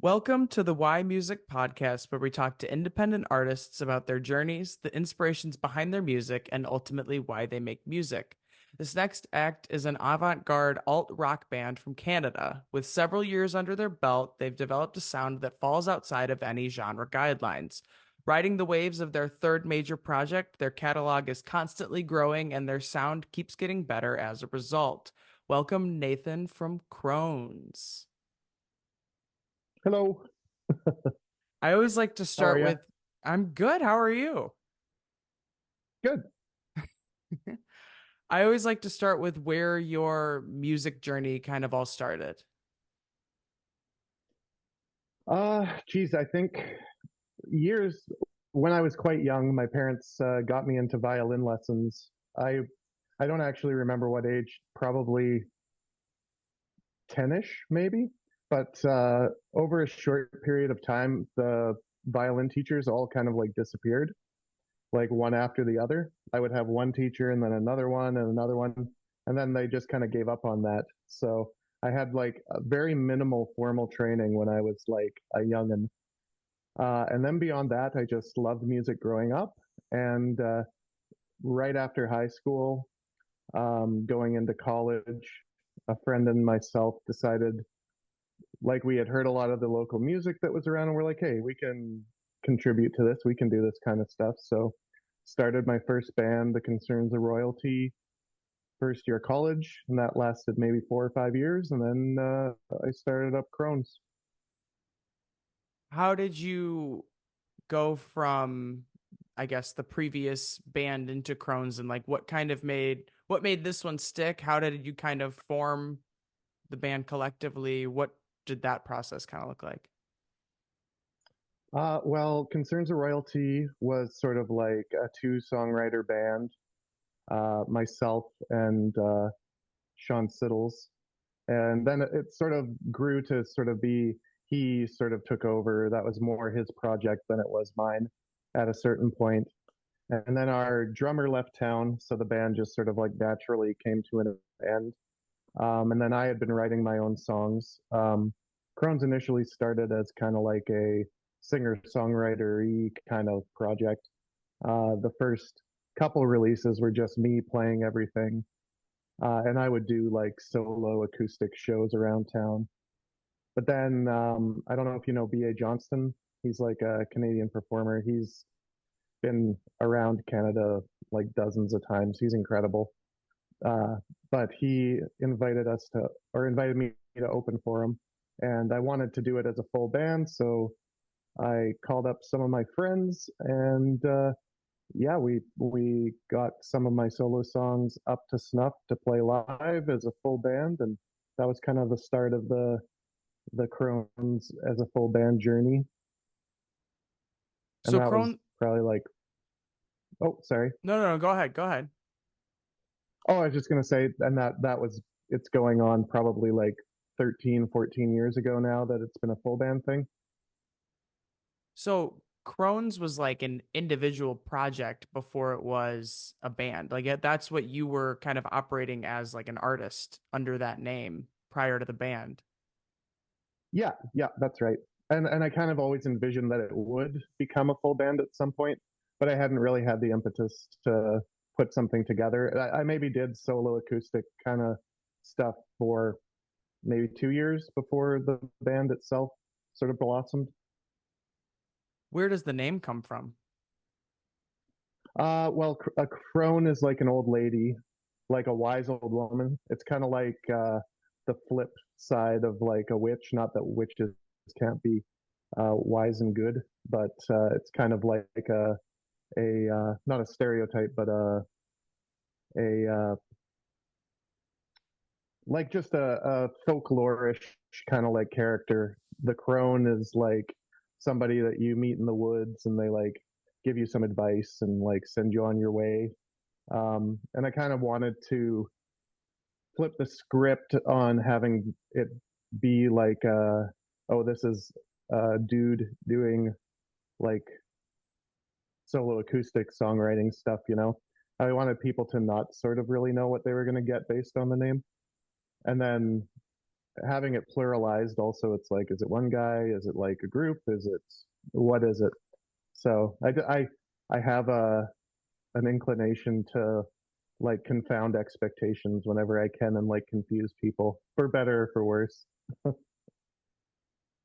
Welcome to the Why Music podcast, where we talk to independent artists about their journeys, the inspirations behind their music, and ultimately why they make music. This next act is an avant garde alt rock band from Canada. With several years under their belt, they've developed a sound that falls outside of any genre guidelines. Riding the waves of their third major project, their catalog is constantly growing and their sound keeps getting better as a result. Welcome, Nathan from Crones. Hello, I always like to how are start you? with, I'm good. How are you? Good. I always like to start with where your music journey kind of all started. Geez, I think years when I was quite young, my parents got me into violin lessons. I don't actually remember what age, probably 10ish maybe, but over a short period of time, the violin teachers all kind of like disappeared, like one after the other. I would have one teacher and then another one and another one, and then they just kind of gave up on that. So I had like a very minimal formal training when I was like a youngin'. And then beyond that, I just loved music growing up. And right after high school, going into college, a friend and myself decided, like, we had heard a lot of the local music that was around, and we're like, hey, we can contribute to this. We can do this kind of stuff. So started my first band, The Concerns of Royalty, first year of college, and that lasted maybe 4 or 5 years. And then I started up Crones. How did you go from, I guess, the previous band into Crohn's, and like what made this one stick? How did you kind of form the band collectively? What did that process kind of look like? Well, Concerns of Royalty was sort of like a two-songwriter band, myself and Sean Siddles. And then it sort of grew to sort of be, he sort of took over. That was more his project than it was mine at a certain point. And then our drummer left town, so the band just sort of like naturally came to an end. And then I had been writing my own songs. Crohn's initially started as kind of like a singer-songwriter-y kind of project. The first couple releases were just me playing everything, and I would do like solo acoustic shows around town. But then I don't know if you know B.A. Johnston. He's like a Canadian performer. He's been around Canada like dozens of times. He's incredible. Uh, but he invited me to open for him. And I wanted to do it as a full band. So I called up some of my friends and yeah, we got some of my solo songs up to snuff to play live as a full band. And that was kind of the start of the Crones as a full band journey. And So that was Crohn, probably like, oh, sorry. no, go ahead, go ahead. Oh, I was just going to say, and that was, it's going on probably like 13, 14 years ago now that it's been a full band thing. So Crohn's was like an individual project before it was a band. That's what you were kind of operating as, like an artist under that name prior to the band. Yeah, yeah, that's right. And I kind of always envisioned that it would become a full band at some point, but I hadn't really had the impetus to put something together. I maybe did solo acoustic kind of stuff for maybe 2 years before the band itself sort of blossomed. Where does the name come from? Well, a crone is like an old lady, like a wise old woman. It's kind of like the flip side of like a witch. Not that witches can't be wise and good, but it's kind of like a not a stereotype, but a like just a folklorish kind of like character. The crone is like somebody that you meet in the woods, and they like give you some advice and like send you on your way. And I kind of wanted to flip the script on having it be like, oh, this is a dude doing like solo acoustic songwriting stuff, you know? I wanted people to not sort of really know what they were going to get based on the name. And then having it pluralized also, it's like, is it one guy? Is it like a group? Is it, what is it? So I have an inclination to like confound expectations whenever I can and like confuse people for better or for worse.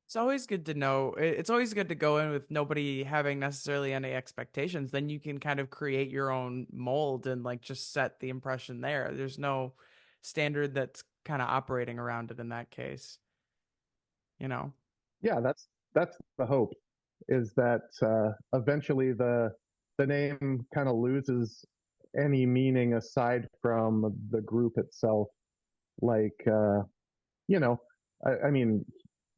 It's always good to know. It's always good to go in with nobody having necessarily any expectations. Then you can kind of create your own mold and like just set the impression there. There's no standard that's kind of operating around it in that case, you know? Yeah, that's the hope, is that eventually the name kind of loses any meaning aside from the group itself. Like you know, I mean,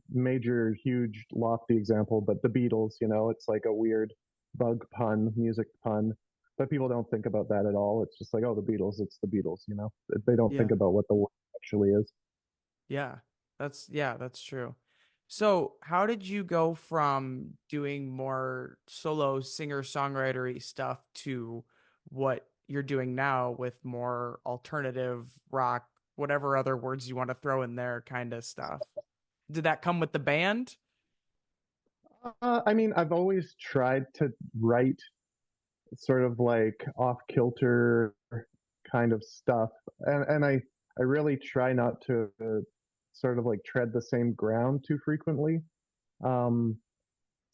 major, huge, lofty example, but the Beatles, it's like a weird bug pun, music pun, but people don't think about that at all. It's just like, oh, the Beatles, it's the Beatles. They don't think Yeah. about what the word actually is. Yeah, that's true. So, how did you go from doing more solo singer-songwritery stuff to what you're doing now with more alternative rock, whatever other words you want to throw in there kind of stuff? Did that come with the band? I mean, I've always tried to write sort of like off kilter kind of stuff, and I really try not to sort of like tread the same ground too frequently. Um,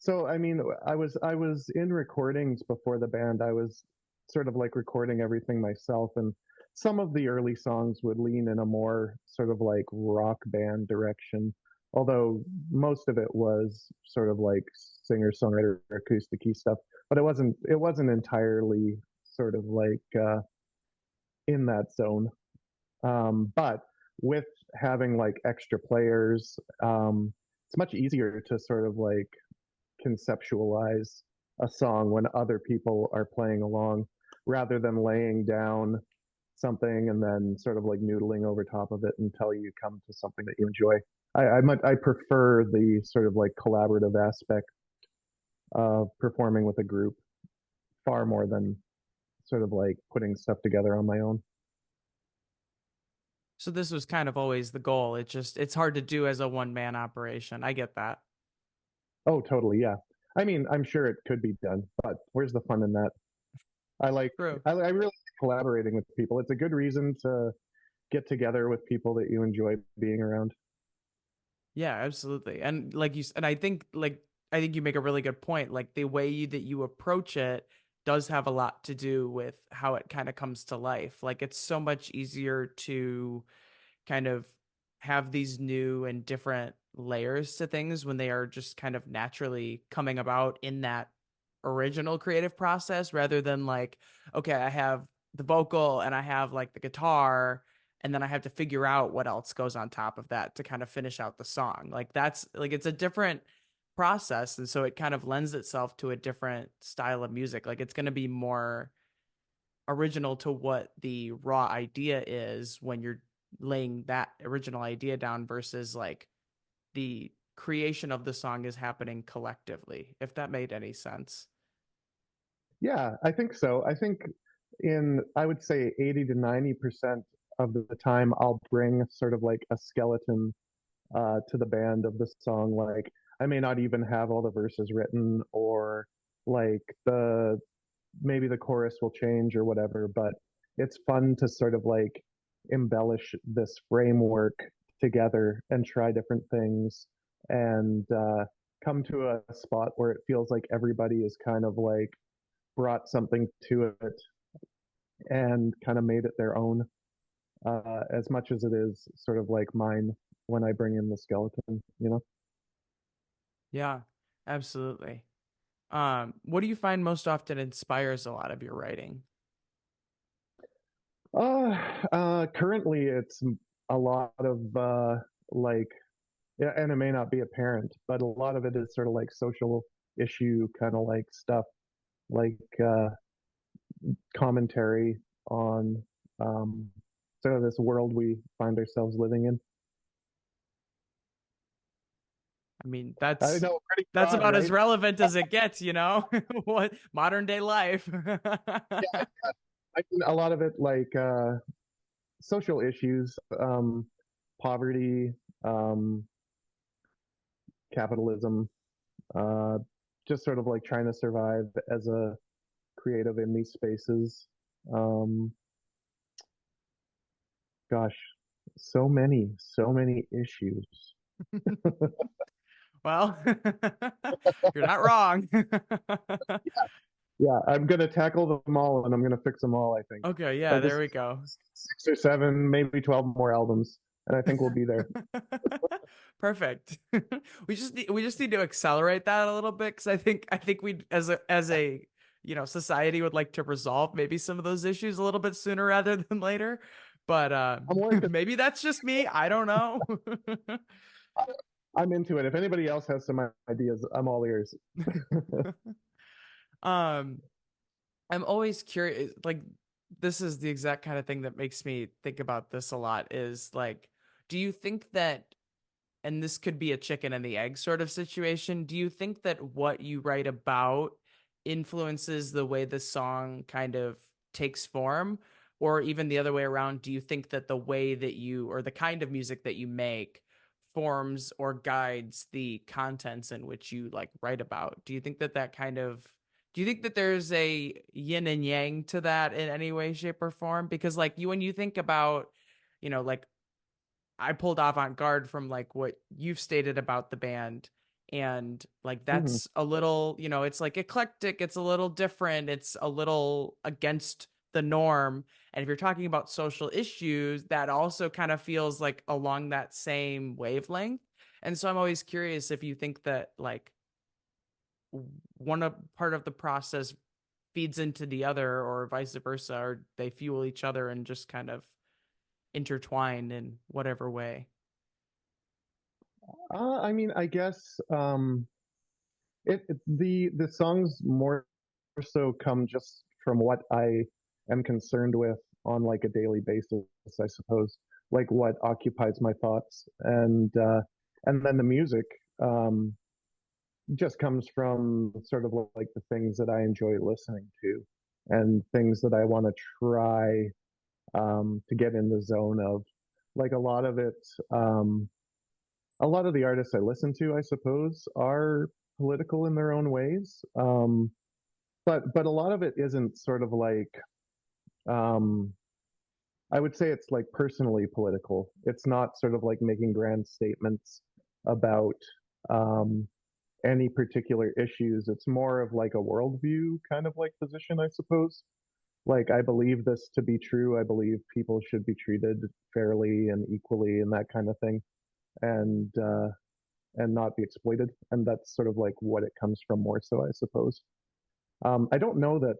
So I mean, I was in recordings before the band. I was sort of like recording everything myself, and some of the early songs would lean in a more sort of like rock band direction. Although most of it was sort of like singer-songwriter acoustic-y stuff, but it wasn't entirely sort of like in that zone. But with having like extra players, it's much easier to sort of like conceptualize a song when other people are playing along rather than laying down something and then sort of like noodling over top of it until you come to something that you enjoy. I prefer the sort of like collaborative aspect of performing with a group far more than sort of like putting stuff together on my own. So this was kind of always the goal. It's hard to do as a one-man operation. I get that. Oh, totally, yeah. I mean, I'm sure it could be done, but where's the fun in that? I like True. I really like collaborating with people. It's a good reason to get together with people that you enjoy being around. Yeah, absolutely. And like you and I think you make a really good point. Like the way that you approach it does have a lot to do with how it kind of comes to life. Like it's so much easier to kind of have these new and different layers to things when they are just kind of naturally coming about in that original creative process rather than like, okay, I have the vocal and I have like the guitar and then I have to figure out what else goes on top of that to kind of finish out the song. Like that's like it's a different process and so it kind of lends itself to a different style of music. Like it's going to be more original to what the raw idea is when you're laying that original idea down versus like the creation of the song is happening collectively, if that made any sense. Yeah, I think so. I think I would say 80 to 90% of the time I'll bring sort of like a skeleton to the band of the song. Like I may not even have all the verses written or like maybe the chorus will change or whatever, but it's fun to sort of like embellish this framework together and try different things and come to a spot where it feels like everybody is kind of like brought something to it and kind of made it their own, as much as it is sort of like mine when I bring in the skeleton. Yeah, absolutely. What do you find most often inspires a lot of your writing? Currently it's a lot of like, yeah, and it may not be apparent, but a lot of it is sort of like social issue kind of like stuff, like commentary on um, sort of this world we find ourselves living in. I mean, I know, pretty that's broad, about as right? relevant as it gets, you know? What modern day life. Yeah, I mean, a lot of it like social issues, poverty, um, capitalism, uh, just sort of like trying to survive as a creative in these spaces. Um, gosh, so many issues. Well, you're not wrong. Yeah, I'm gonna tackle them all and I'm gonna fix them all, I think. Okay, yeah, I there just we go. 6 or 7, maybe 12 more albums, and I think we'll be there. Perfect. We just need to accelerate that a little bit because I think we as a society would like to resolve maybe some of those issues a little bit sooner rather than later. But I'm working. maybe that's just me. I don't know. I'm into it. If anybody else has some ideas, I'm all ears. um I'm always curious, like this is the exact kind of thing that makes me think about this a lot is like, do you think that, and this could be a chicken and the egg sort of situation, do you think that what you write about influences the way the song kind of takes form? Or even the other way around, do you think that the way that you, or the kind of music that you make forms or guides the contents in which you like write about? Do you think that that kind of, do you think that there's a yin and yang to that in any way, shape, or form? Because like you, when you think about, like I pulled avant-garde from like what you've stated about the band, and like Hmm. that's a little, it's like eclectic, it's a little different, it's a little against the norm. And if you're talking about social issues, that also kind of feels like along that same wavelength. And so I'm always curious if you think that like part of the process feeds into the other or vice versa, or they fuel each other and just kind of intertwine in whatever way. I mean, I guess the songs more so come just from what I am concerned with on like a daily basis, I suppose, like what occupies my thoughts, and then the music um, just comes from sort of like the things that I enjoy listening to and things that I want to try to get in the zone of. Like um, a lot of the artists I listen to, I suppose, are political in their own ways. But a lot of it isn't sort of like um, I would say it's like personally political. It's not sort of like making grand statements about um, any particular issues. It's more of like a worldview kind of like position, I suppose. Like I believe this to be true. I believe people should be treated fairly and equally and that kind of thing, and uh, and not be exploited. And that's sort of like what it comes from more so, I suppose. I don't know that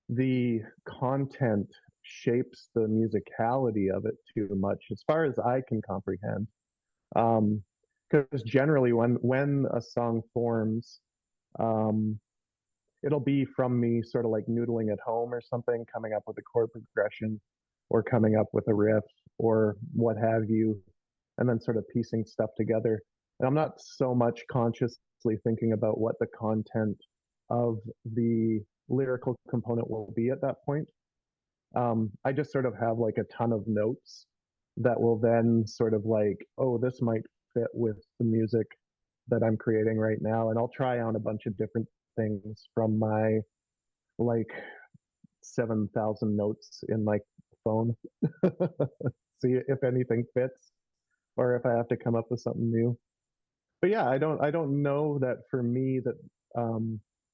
the content shapes the musicality of it too much, as far as I can comprehend. Because generally, when a song forms, um, it'll be from me sort of like noodling at home or something, coming up with a chord progression, or coming up with a riff, or what have you, and then sort of piecing stuff together. And I'm not so much consciously thinking about what the content of the lyrical component will be at that point. I just sort of have like a ton of notes that will then sort of like, oh, this might fit with the music that I'm creating right now. And I'll try on a bunch of different things from my like 7,000 notes in my phone. See if anything fits or if I have to come up with something new. But yeah, I don't know that for me that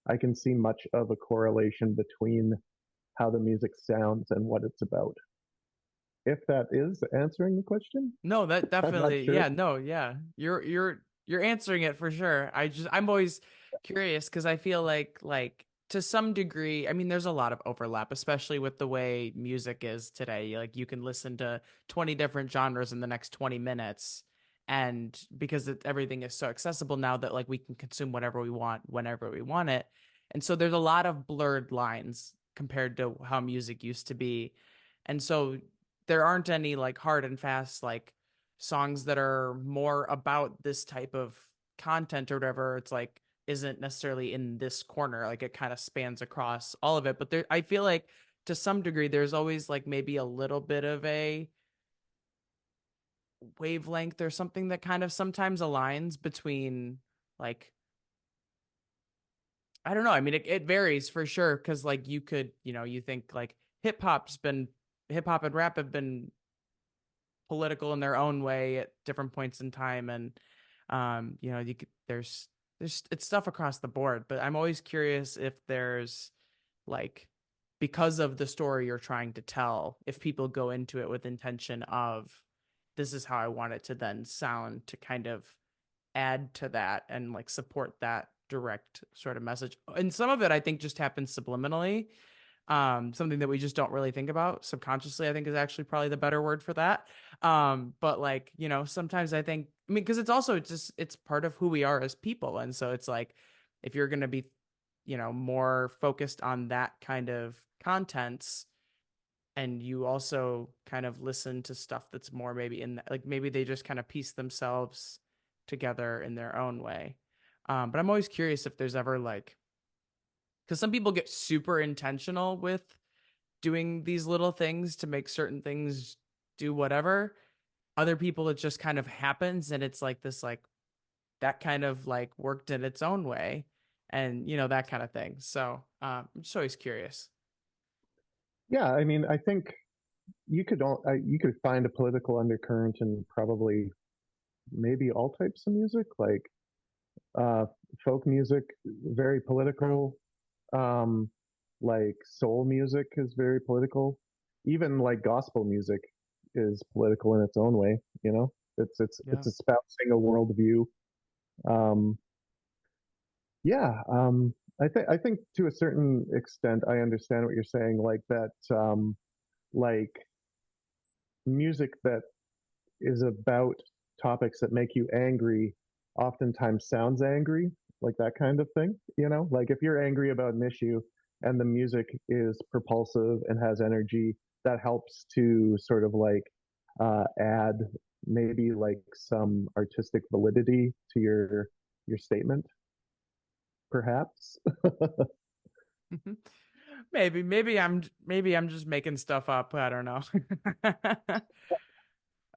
I can see much of a correlation between how the music sounds and what it's about. If that is answering the question, No, that I'm not definitely, sure. yeah, no, yeah. You're answering it for sure. I'm always curious because I feel like to some degree, I mean, there's a lot of overlap, especially with the way music is today. Like you can listen to 20 different genres in the next 20 minutes. And because everything is so accessible now that like we can consume whatever we want whenever we want it. And so there's a lot of blurred lines compared to how music used to be. And so there aren't any like hard and fast like songs that are more about this type of content or whatever. It's like isn't necessarily in this corner. Like it kind of spans across all of it. But there, I feel like to some degree there's always like maybe a little bit of a wavelength or something that kind of sometimes aligns between like I don't know. I mean, it varies for sure because like you could, you think like hip hop and rap have been political in their own way at different points in time, and you could there's it's stuff across the board. But I'm always curious if there's like because of the story you're trying to tell, if people go into it with intention of this is how I want it to then sound to kind of add to that and like support that direct sort of message. And some of it I think just happens subliminally. Something that we just don't really think about subconsciously, I think is actually probably the better word for that. But like, sometimes I mean, because it's also just it's part of who we are as people. And so it's like if you're gonna be, more focused on that kind of contents and you also kind of listen to stuff that's more maybe in like maybe they just kind of piece themselves together in their own way. But I'm always curious if there's ever like because some people get super intentional with doing these little things to make certain things do whatever. Other people it just kind of happens and it's like this like that kind of like worked in its own way and that kind of thing. So I'm just always curious. Yeah, I mean, I think you could find a political undercurrent in probably maybe all types of music, like uh, folk music, very True. political. Um, like soul music is very political. Even like gospel music is political in its own way. You know, it's Yeah. espousing a worldview. Um, yeah, I think to a certain extent I understand what you're saying. Like that, like music that is about topics that make you angry oftentimes sounds angry, like that kind of thing. You know, like if you're angry about an issue and the music is propulsive and has energy, that helps to sort of like add maybe like some artistic validity to your statement, perhaps. Maybe I'm just making stuff up. I don't know.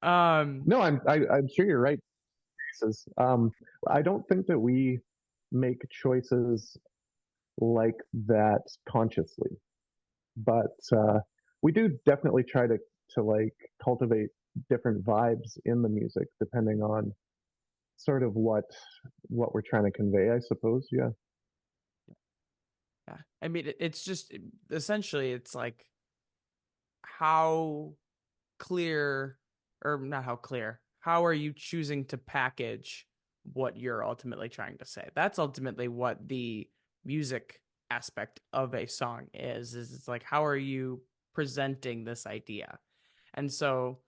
um No, I'm sure you're right. I don't think that we make choices like that consciously, but we do definitely try to like cultivate different vibes in the music depending on sort of what we're trying to convey, I suppose. Yeah, yeah. I mean it's just essentially it's like how clear or not how clear how are you choosing to package what you're ultimately trying to say. That's ultimately what the music aspect of a song is it's like how are you presenting this idea. And so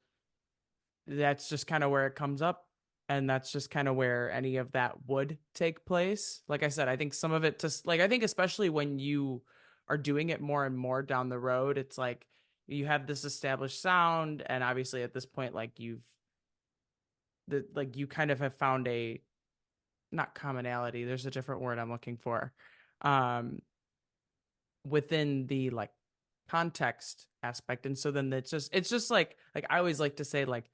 that's just kind of where it comes up, and that's just kind of where any of that would take place. Like I said, I think some of it just like I think especially when you are doing it more and more down the road, it's like you have this established sound, and obviously at this point like you kind of have found a not commonality, there's a different word I'm looking for, um within the like context aspect. And so then it's just like I always like to say like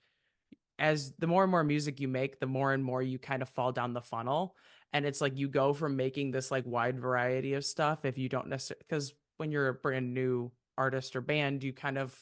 as the more and more music you make, the more and more you kind of fall down the funnel. And it's like you go from making this like wide variety of stuff if you don't necessarily, because when you're a brand new artist or band, you kind of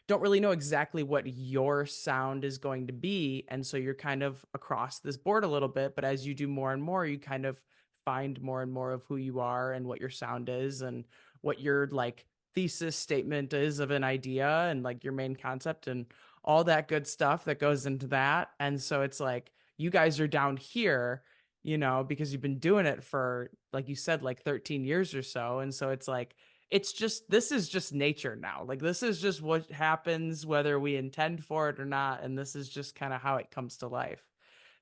don't really know exactly what your sound is going to be. And so you're kind of across this board a little bit. But as you do more and more, you kind of find more and more of who you are and what your sound is and what your like thesis statement is of an idea and like your main concept and all that good stuff that goes into that. And so it's like you guys are down here, because you've been doing it for, like you said, like 13 years or so. And so it's like, it's just, this is just nature now. Like, this is just what happens, whether we intend for it or not. And this is just kind of how it comes to life.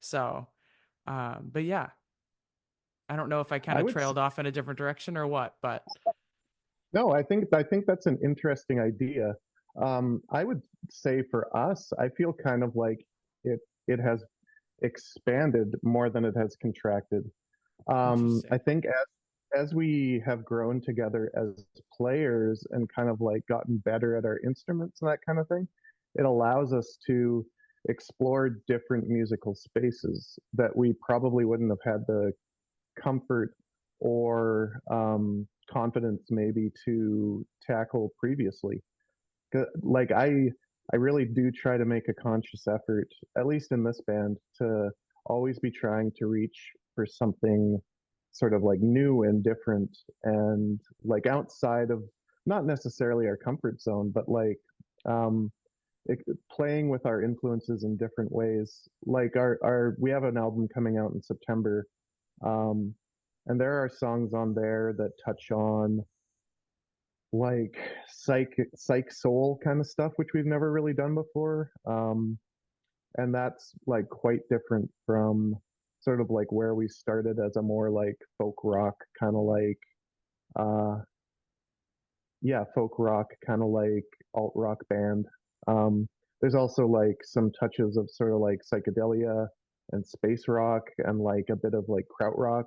So, but yeah, I don't know if I kind I of would trailed off in a different direction or what, but no, I think that's an interesting idea. I would say for us, I feel kind of like it has expanded more than it has contracted. I interesting. think as we have grown together as players and kind of like gotten better at our instruments and that kind of thing, it allows us to. explore different musical spaces that we probably wouldn't have had the comfort or confidence maybe to tackle previously. Like I really do try to make a conscious effort, at least in this band, to always be trying to reach for something sort of like new and different and like outside of not necessarily our comfort zone, but like um, it, playing with our influences in different ways. Like our we have an album coming out in September, um, and there are songs on there that touch on like psych soul kind of stuff, which we've never really done before. And that's like quite different from sort of like where we started as a more like folk rock kind of like uh yeah, folk rock kind of like alt rock band. There's also like some touches of sort of like psychedelia and space rock and like a bit of like krautrock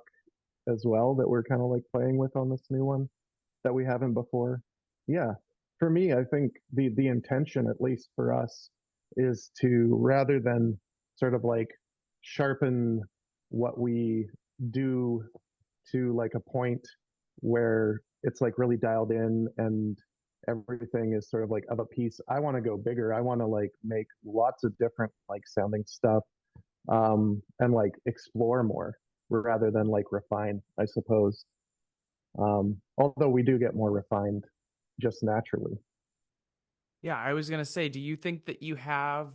as well that we're kind of like playing with on this new one that we haven't before. Yeah. For me, I think the intention, at least for us, is to rather than sort of like sharpen what we do to like a point where it's like really dialed in and everything is sort of like of a piece. I want to go bigger. I want to like make lots of different like sounding stuff and like explore more rather than like refine, I suppose. Although we do get more refined just naturally. Yeah, I was gonna say, do you think that you have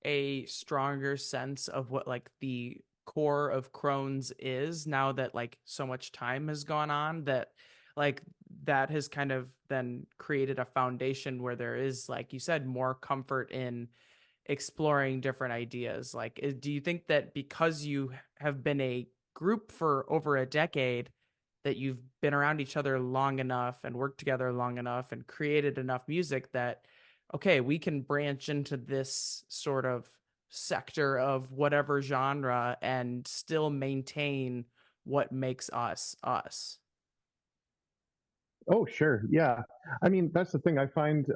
a stronger sense of what like the core of Crohn's is now that like so much time has gone on that like that has kind of then created a foundation where there is, like you said, more comfort in exploring different ideas? Like, do you think that because you have been a group for over a decade, that you've been around each other long enough and worked together long enough and created enough music that, okay, we can branch into this sort of sector of whatever genre and still maintain what makes us us? Oh, sure. Yeah. I mean, that's the thing I find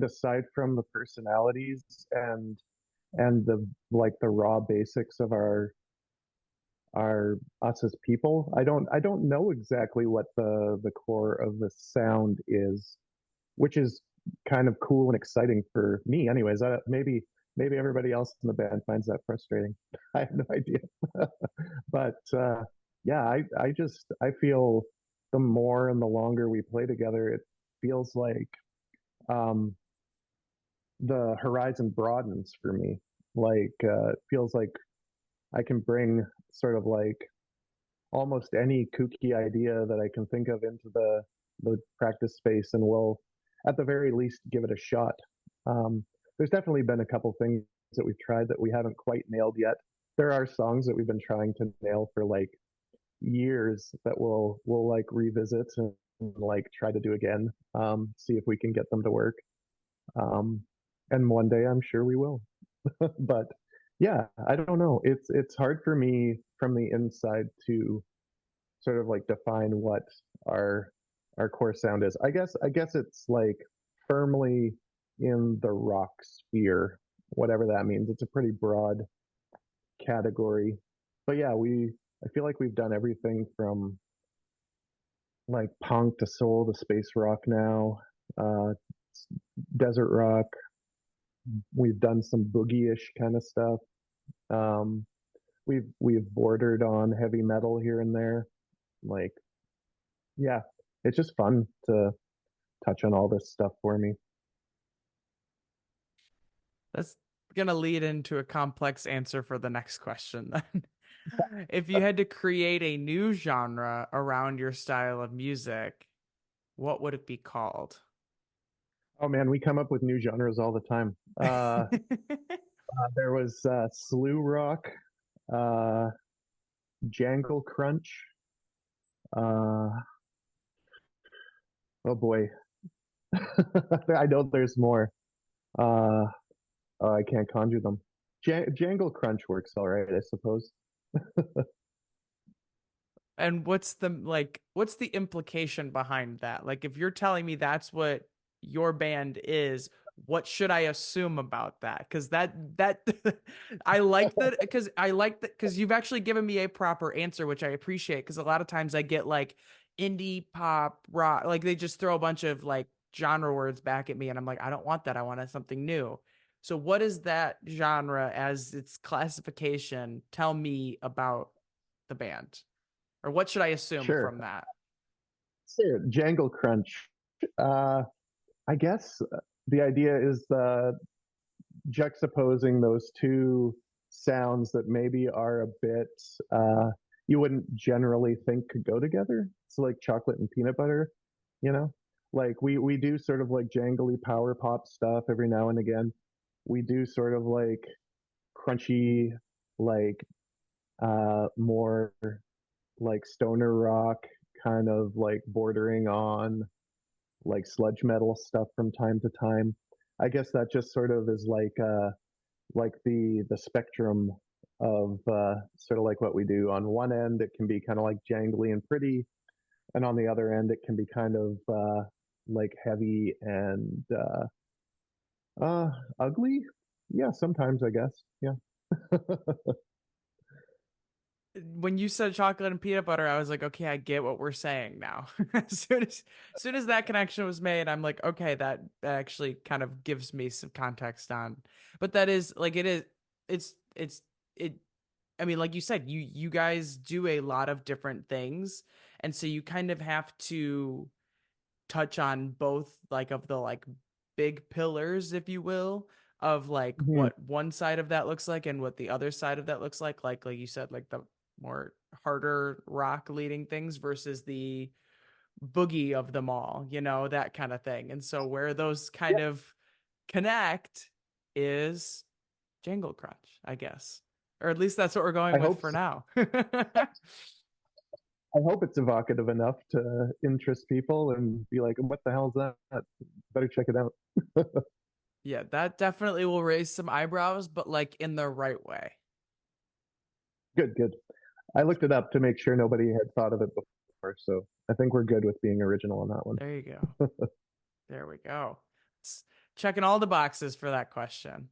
aside from the personalities and the like the raw basics of our us as people, I don't know exactly what the core of the sound is, which is kind of cool and exciting for me anyways. Maybe everybody else in the band finds that frustrating. I have no idea. But yeah, I feel the more and the longer we play together, it feels like um, the horizon broadens for me. Like it feels like I can bring sort of like almost any kooky idea that I can think of into the practice space, and we'll at the very least give it a shot. There's definitely been a couple things that we've tried that we haven't quite nailed yet. There are songs that we've been trying to nail for like years that we'll like revisit and like try to do again. See if we can get them to work. Um, and one day I'm sure we will. But yeah, I don't know. It's hard for me from the inside to sort of like define what our our core sound is. I guess it's like firmly in the rock sphere, whatever that means. It's a pretty broad category. But yeah, we I feel like we've done everything from like punk to soul to space rock now, uh, desert rock. We've done some boogie-ish kind of stuff. Um, we've bordered on heavy metal here and there. Like, yeah, it's just fun to touch on all this stuff for me. That's going to lead into a complex answer for the next question then. If you had to create a new genre around your style of music, what would it be called? Oh man, we come up with new genres all the time. There was slew rock, uh, jangle crunch. Uh, oh boy, I know there's more. Uh, I can't conjure them. Jangle crunch works all right, I suppose. And what's the implication behind that? Like if you're telling me that's what your band is, what should I assume about that? Because that I like that because you've actually given me a proper answer, which I appreciate. Because a lot of times I get like indie pop rock, like they just throw a bunch of like genre words back at me, and I'm like, I don't want that. I want something new. So, what is that genre as its classification? Tell me about the band, or what should I assume Sure. from that? Sure. Jangle Crunch. Uh, I guess the idea is juxtaposing those two sounds that maybe are a bit you wouldn't generally think could go together. So like chocolate and peanut butter, you know? Like we do sort of like jangly power pop stuff every now and again. We do sort of like crunchy, like more like stoner rock, kind of like bordering on like sludge metal stuff from time to time. I guess that just sort of is like the spectrum of sort of like what we do. On one end, it can be kind of like jangly and pretty, and on the other end, it can be kind of like heavy and ugly. Yeah, sometimes I guess. Yeah. When you said chocolate and peanut butter, I was like, okay, I get what we're saying now. As soon as that connection was made, I'm like, okay, that actually kind of gives me some context on. But that is like it is it's it I mean, like you said, you guys do a lot of different things, and so you kind of have to touch on both like of the like big pillars, if you will, of like Mhm. what one side of that looks like and what the other side of that looks like you said, like the more harder rock leading things versus the boogie of them all, that kind of thing. And so where those kind Yeah, of connect is Jangle Crunch, I guess. Or at least that's what we're going I with hope for so. now. I hope it's evocative enough to interest people and be like, "What the hell is that? Better check it out." Yeah, that definitely will raise some eyebrows, but like in the right way. Good, good. I looked it up to make sure nobody had thought of it before, so I think we're good with being original on that one. There you go. There we go. It's checking all the boxes for that question.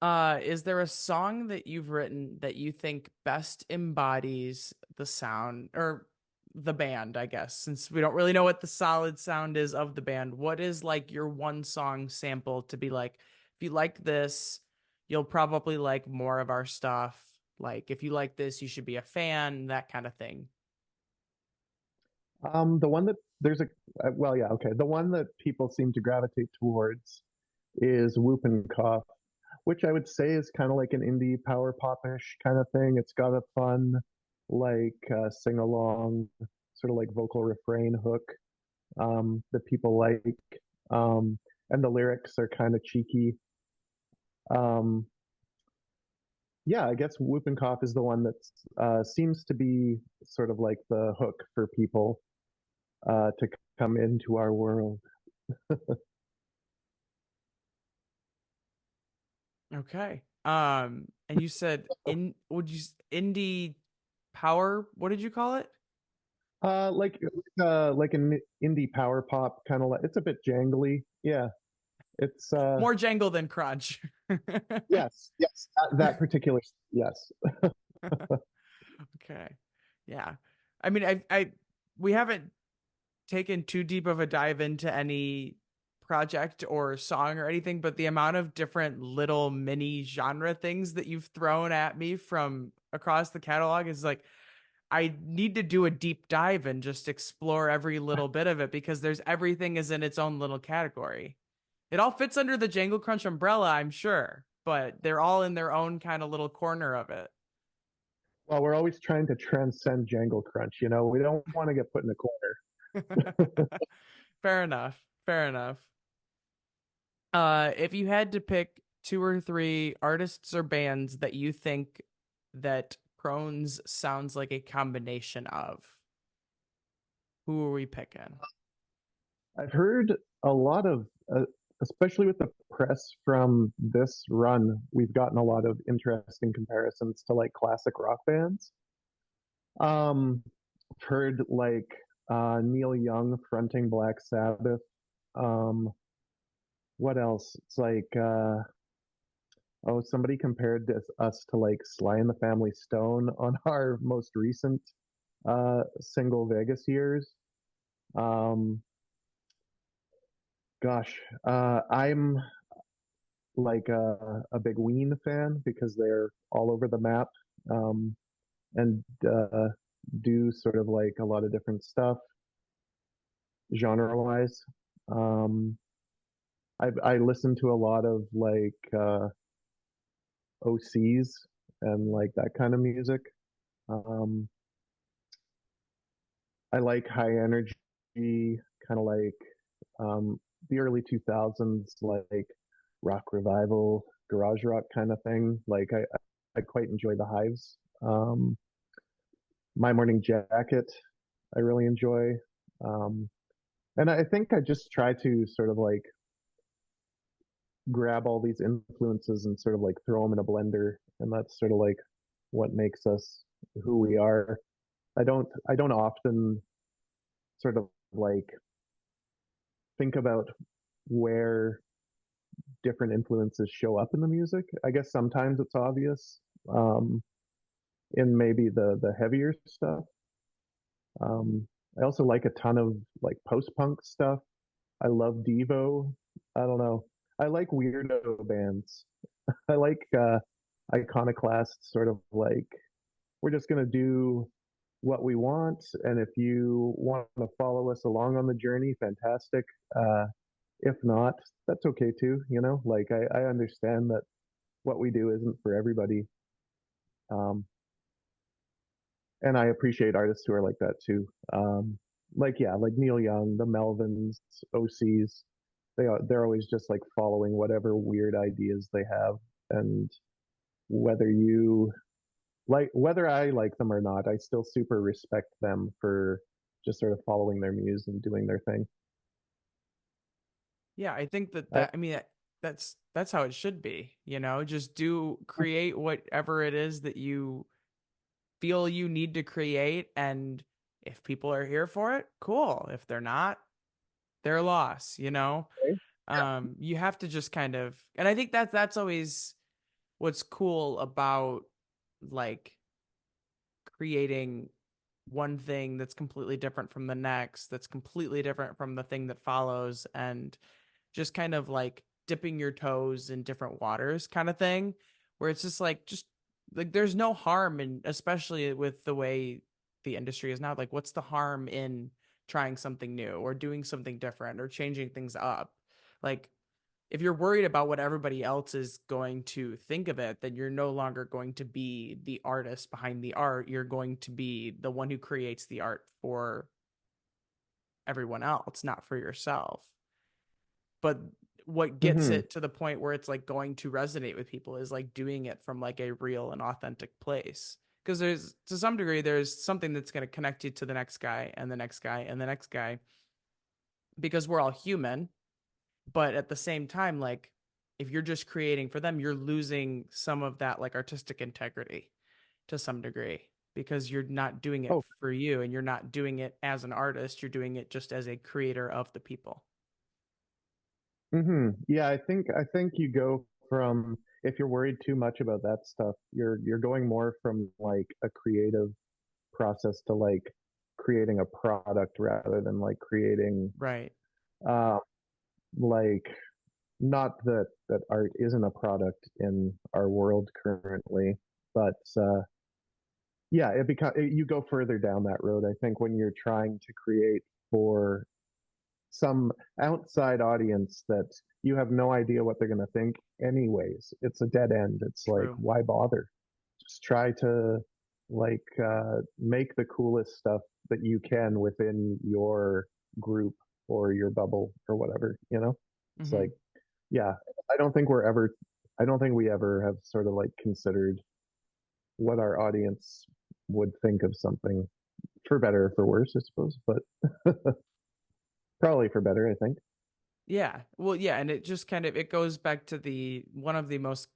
Is there a song that you've written that you think best embodies the sound or the band, I guess, since we don't really know what the solid sound is of the band? What is like your one song sample to be like, if you like this, you'll probably like more of our stuff. Like, if you like this, you should be a fan, that kind of thing. The one that there's a well, yeah, okay. The one that people seem to gravitate towards is Whoop and Cough, which I would say is kind of like an indie power popish kind of thing. It's got a fun, like sing along, sort of like vocal refrain hook that people like, um, and the lyrics are kind of cheeky. Um, yeah, I guess Whoop and Cough is the one that seems to be sort of like the hook for people to come into our world. Okay. And you said indie power? What did you call it? Like an indie power pop kind of like it's a bit jangly. Yeah, it's More jangle than crunch. yes, yes, that particular yes. Okay. Yeah. I mean, I we haven't taken too deep of a dive into any project or song or anything, but the amount of different little mini genre things that you've thrown at me from across the catalog is like I need to do a deep dive and just explore every little bit of it because there's everything is in its own little category. It all fits under the Jangle Crunch umbrella, I'm sure, but they're all in their own kind of little corner of it. Well, we're always trying to transcend Jangle Crunch. You know, we don't want to get put in a corner. Fair enough. Fair enough. If you had to pick two or three artists or bands that you think that Crones sounds like a combination of, who are we picking? I've heard a lot of, especially with the press from this run, we've gotten a lot of interesting comparisons to like classic rock bands. I've heard like Neil Young fronting Black Sabbath. Um, what else? It's like oh, somebody compared us to like Sly and the Family Stone on our most recent single Vegas years. Um, gosh, I'm like a big Ween fan because they're all over the map, um, and do sort of like a lot of different stuff genre wise. Um, I listen to a lot of like OCs and like that kind of music. Um, I like high energy, kind of like um, the early 2000s, like rock revival, garage rock kind of thing. Like I quite enjoy the Hives. My Morning Jacket, I really enjoy. Um, and I think I just try to sort of like grab all these influences and sort of like throw them in a blender. And that's sort of like what makes us who we are. I don't often sort of like think about where different influences show up in the music. I guess sometimes it's obvious um, in maybe the heavier stuff. Um, I also like a ton of like post punk stuff. I love Devo. I don't know. I like weirdo bands. I like iconoclast sort of like we're just gonna do what we want, and if you want to follow us along on the journey, fantastic. If not, that's okay too. Like I understand that what we do isn't for everybody. Um, and I appreciate artists who are like that too. Like yeah, like Neil Young, the Melvins, OCs. They're always just like following whatever weird ideas they have, and whether you whether I like them or not, I still super respect them for just sort of following their muse and doing their thing. Yeah, I think that I, that I mean that's how it should be, you know, just do create whatever it is that you feel you need to create, and if people are here for it, cool. If they're not, their loss, you know. You have to just kind of, and I think that's always what's cool about like creating one thing that's completely different from the next, that's completely different from the thing that follows, and just kind of like dipping your toes in different waters kind of thing, where it's just like there's no harm in, especially with the way the industry is now, like what's the harm in trying something new or doing something different or changing things up? Like if you're worried about what everybody else is going to think of it, then you're no longer going to be the artist behind the art. You're going to be the one who creates the art for everyone else, not for yourself. But what gets mm-hmm. it to the point where it's like going to resonate with people is like doing it from like a real and authentic place. Because there's, to some degree, there's something that's going to connect you to the next guy and the next guy and the next guy, because we're all human. But at the same time, like if you're just creating for them, you're losing some of that like artistic integrity to some degree, because you're not doing it Oh, for you and you're not doing it as an artist. You're doing it just as a creator of the people. yeah. I think you go from if you're worried too much about that stuff, you're going more from like a creative process to like creating a product rather than like creating Right. uh like not that art isn't a product in our world currently, but yeah, you go further down that road. I think when you're trying to create for some outside audience that you have no idea what they're going to think anyways, it's a dead end. It's like True. why bother? Just try to like make the coolest stuff that you can within your group or your bubble or whatever. It's Mm-hmm. like yeah, I don't think we're ever I don't think we ever have sort of like considered what our audience would think of something, for better or for worse, I suppose, but probably for better, I think. Yeah. Well, yeah, and it just kind of it goes back to the one of the most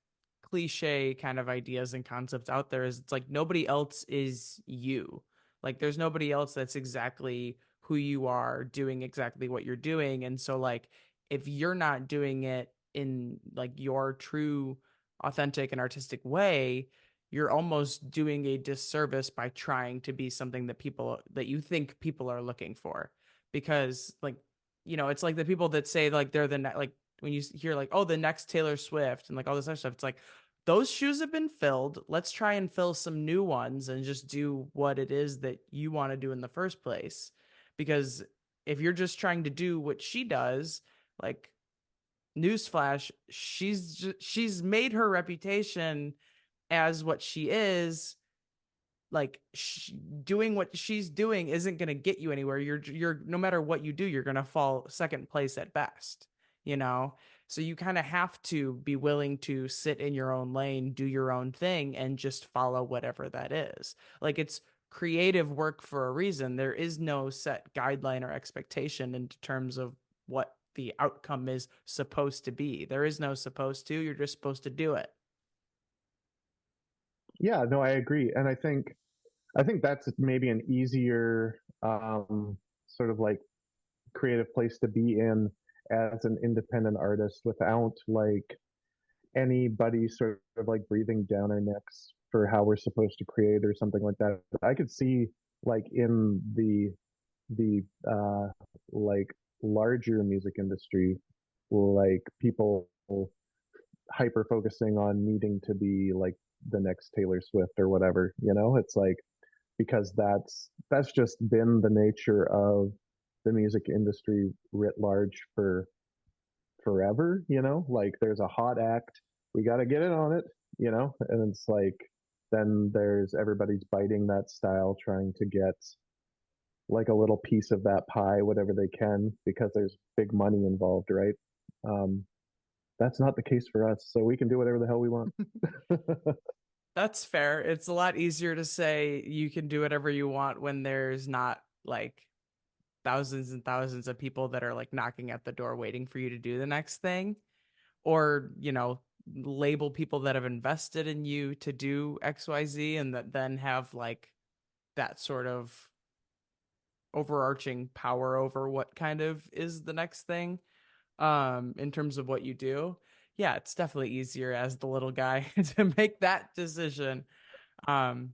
cliche kind of ideas and concepts out there is it's like nobody else is you. Like there's nobody else that's exactly who you are doing exactly what you're doing. And so like if you're not doing it in like your true authentic and artistic way, you're almost doing a disservice by trying to be something that people that you think people are looking for. Because like, it's like the people that say like they're like when you hear like, oh, the next Taylor Swift and like all this other stuff, it's like those shoes have been filled. Let's try and fill some new ones and just do what it is that you want to do in the first place. Because if you're just trying to do what she does, like, newsflash, she's made her reputation as what she is. Like, doing what she's doing isn't going to get you anywhere. You're no matter what you do, you're going to fall second place at best, you know? So you kind of have to be willing to sit in your own lane, do your own thing, and just follow whatever that is. Like, it's creative work for a reason. There is no set guideline or expectation in terms of what the outcome is supposed to be. There is no supposed to, you're just supposed to do it. Yeah, no, I agree. And I think that's maybe an easier sort of like creative place to be in as an independent artist without like anybody sort of like breathing down our necks for how we're supposed to create or something like that. I could see like in the like larger music industry, like people hyper focusing on needing to be like the next Taylor Swift or whatever, it's like because that's just been the nature of the music industry writ large for forever, like there's a hot act, we got to get in on it, and it's like then there's everybody's biting that style trying to get like a little piece of that pie, whatever they can, because there's big money involved, right? um that's not the case for us, so we can do whatever the hell we want. That's fair. It's a lot easier to say you can do whatever you want when there's not like thousands and thousands of people that are like knocking at the door waiting for you to do the next thing, or label people that have invested in you to do XYZ and that then have like that sort of overarching power over what kind of is the next thing in terms of what you do. Yeah, it's definitely easier as the little guy to make that decision. um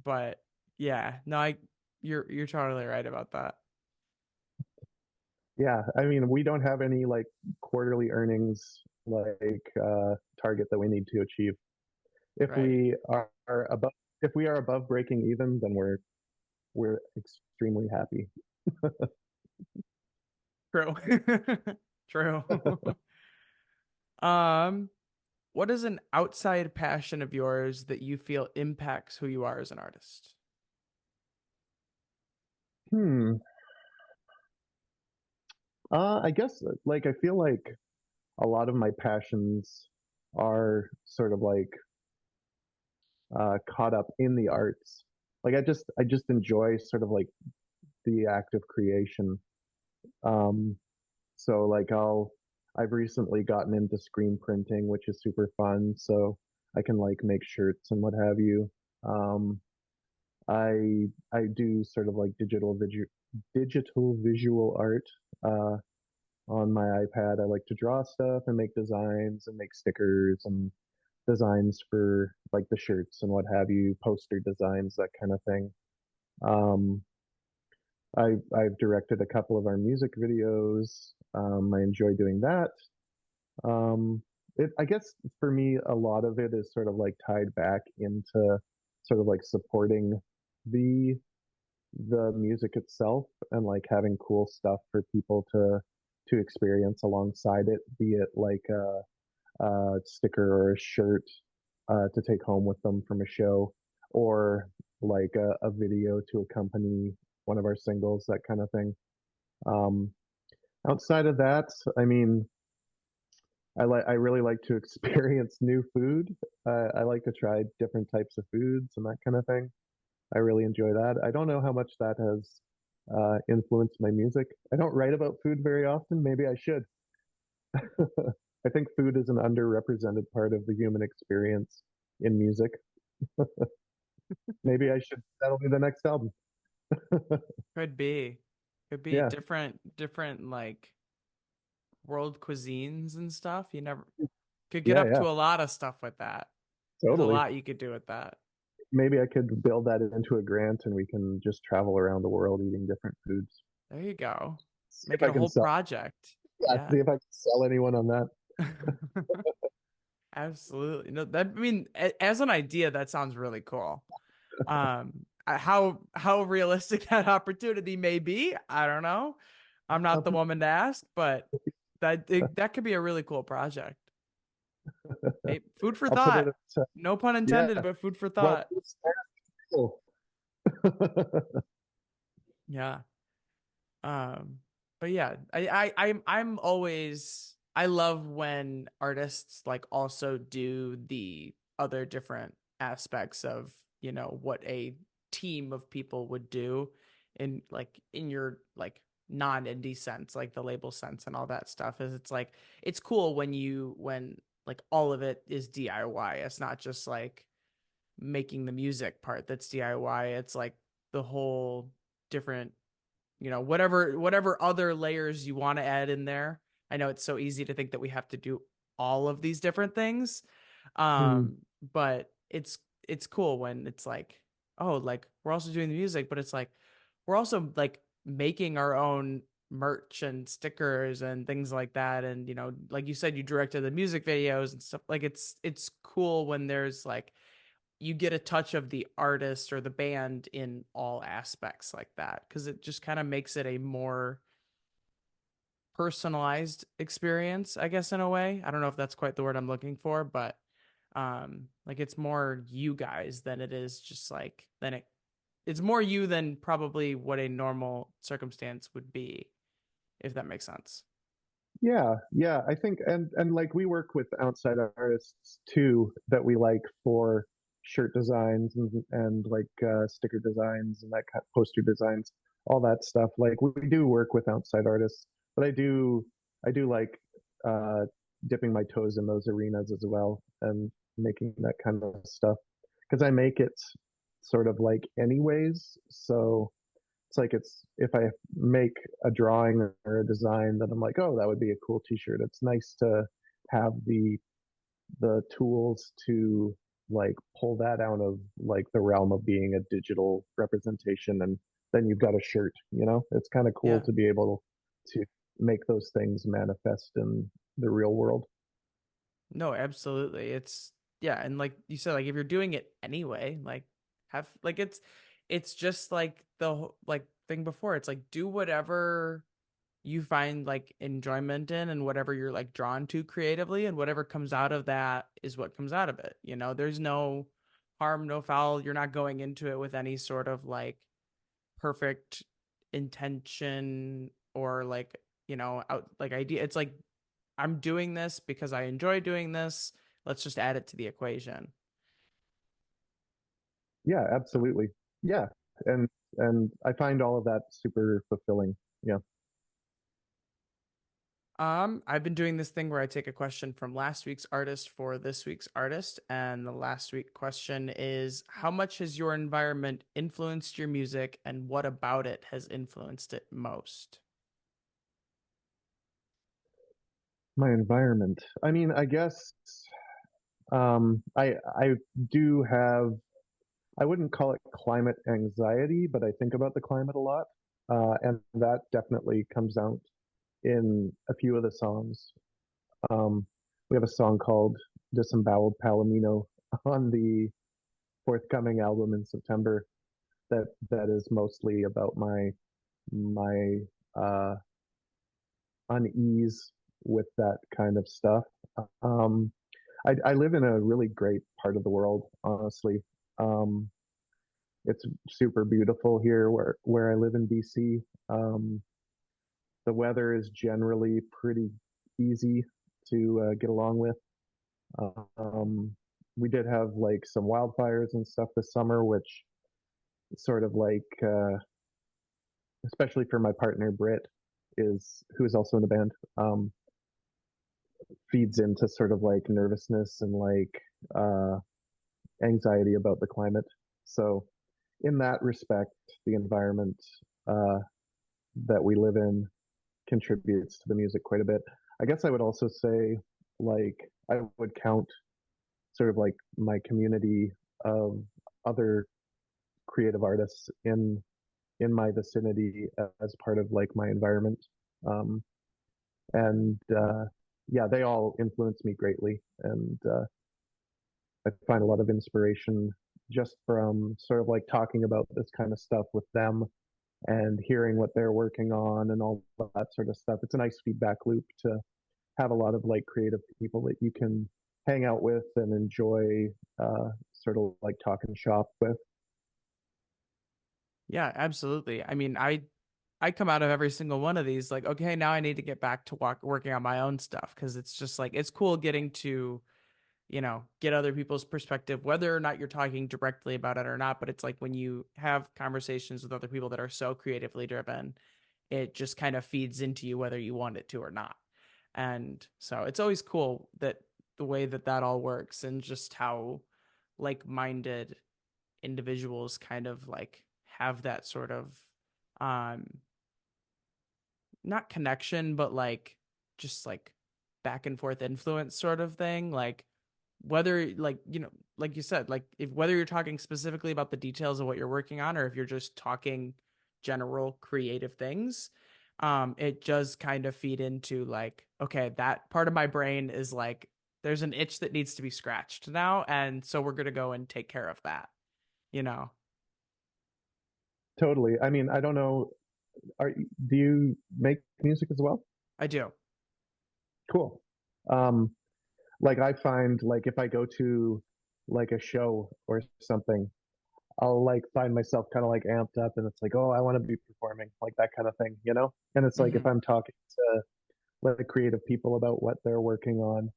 but yeah, no, you're totally right about that. Yeah, I mean, we don't have any like quarterly earnings like target that we need to achieve. If Right. we are above if we are above breaking even, then we're extremely happy. True. True. um what is an outside passion of yours that you feel impacts who you are as an artist? Hmm. I guess like I feel like a lot of my passions are sort of like caught up in the arts. Like I just enjoy sort of like the act of creation. Um, so like I've recently gotten into screen printing, which is super fun. So I can like make shirts and what have you. Um, I do sort of like digital visual art uh, on my iPad. I like to draw stuff and make designs and make stickers and designs for like the shirts and what have you, poster designs, that kind of thing. Um, I've directed a couple of our music videos. I enjoy doing that. Um, I guess for me, a lot of it is sort of like tied back into sort of like supporting the the music itself and like having cool stuff for people to experience alongside it, be it like a sticker or a shirt to take home with them from a show, or like a video to accompany one of our singles, that kind of thing. Um, Outside of that, I mean, I really like to experience new food. I like to try different types of foods and that kind of thing. I really enjoy that. I don't know how much that has influenced my music. I don't write about food very often. Maybe I should. I think food is an underrepresented part of the human experience in music. Maybe I should. That'll be the next album. Could be. Could be Yeah. different like world cuisines and stuff. You never could get Yeah, up yeah, to a lot of stuff with that. There's a totally. lot you could do with that. Maybe I could build that into a grant and we can just travel around the world eating different foods. There you go. See if Make it I a can whole sell. project. Yeah, Yeah. see if I can sell anyone on that. Absolutely. No, that I mean, as an idea, that sounds really cool. How realistic that opportunity may be, I don't know. I'm not the I'll, woman to ask, but that could be a really cool project. Hey, food for I'll put it thought. at, No pun yeah. intended, but food for Well, thought. it's cool. Yeah. But yeah, I'm always I love when artists like also do the other different aspects of, what a team of people would do in your like non-indie sense, like the label sense and all that stuff is it's like it's cool when like all of it is DIY. It's not just like making the music part that's DIY. It's like the whole different whatever other layers you want to add in there. I know it's so easy to think that we have to do all of these different things. Hmm. But it's cool when it's like, oh, like we're also doing the music, but it's like we're also like making our own merch and stickers and things like that. And like you said, you directed the music videos and stuff. Like it's cool when there's like you get a touch of the artist or the band in all aspects like that because it just kind of makes it a more personalized experience, I guess, in a way. I don't know if that's quite the word I'm looking for, but like it's more you guys than it is just like than it's more you than probably what a normal circumstance would be, if that makes sense. Yeah, yeah. I think and like we work with outside artists too that we like for shirt designs and like sticker designs and that kind of poster designs, all that stuff. Like we do work with outside artists, but I do like uh dipping my toes in those arenas as well and making that kind of stuff because I make it sort of like anyways. So it's like it's if I make a drawing or a design that I'm like, oh, that would be a cool T-shirt. It's nice to have the tools to like pull that out of like the realm of being a digital representation, and then you've got a shirt. It's kind of cool Yeah. to be able to make those things manifest in the real world. No, absolutely. Yeah, and like you said, like if you're doing it anyway, like have like it's just like like thing before. It's like do whatever you find like enjoyment in and whatever you're like drawn to creatively and whatever comes out of that is what comes out of it. There's no harm, no foul. You're not going into it with any sort of like perfect intention or like, out like idea. It's like I'm doing this because I enjoy doing this. Let's just add it to the equation. Yeah, So, absolutely. Yeah, and I find all of that super fulfilling. Yeah. I've been doing this thing where I take a question from last week's artist for this week's artist, and the last week question is, how much has your environment influenced your music, and what about it has influenced it most? My environment. I mean, I guess I do have. I wouldn't call it climate anxiety, but I think about the climate a lot, and that definitely comes out in a few of the songs. Um, we have a song called "Disemboweled Palomino" on the forthcoming album in September that is mostly about my uh, unease with that kind of stuff. Um, I live in a really great part of the world, honestly. Um, it's super beautiful here where I live in BC. The weather is generally pretty easy to get along with. Um, we did have like some wildfires and stuff this summer, which sort of like, especially for my partner Britt, is who is also in the band, feeds into sort of like nervousness and like uh, anxiety about the climate. So in that respect, the environment uh, that we live in contributes to the music quite a bit. I guess I would also say like I would count sort of like my community of other creative artists in my vicinity as part of like my environment. Um, and yeah, they all influence me greatly, and I find a lot of inspiration just from sort of like talking about this kind of stuff with them and hearing what they're working on and all that sort of stuff. It's a nice feedback loop to have a lot of like creative people that you can hang out with and enjoy sort of like talking shop with. Yeah, absolutely. I mean, I come out of every single one of these like, okay, now I need to get back to working on my own stuff because it's just like it's cool getting to, get other people's perspective, whether or not you're talking directly about it or not. But it's like when you have conversations with other people that are so creatively driven, it just kind of feeds into you whether you want it to or not. And so it's always cool that the way that that all works and just how like-minded individuals kind of like have that sort of um not connection but like just like back and forth influence sort of thing, like whether like like you said, like if whether you're talking specifically about the details of what you're working on or if you're just talking general creative things, it does kind of feed into like, okay, that part of my brain is like there's an itch that needs to be scratched now, and so we're going to go and take care of that, you know. Totally. I mean, I don't know. Do you make music as well? I do. Cool. Um, like I find like if I go to like a show or something, I'll like find myself kind of like amped up and it's like, oh, I want to be performing, like that kind of thing, you know? And it's like if Hmm. I'm talking to like creative people about what they're working on,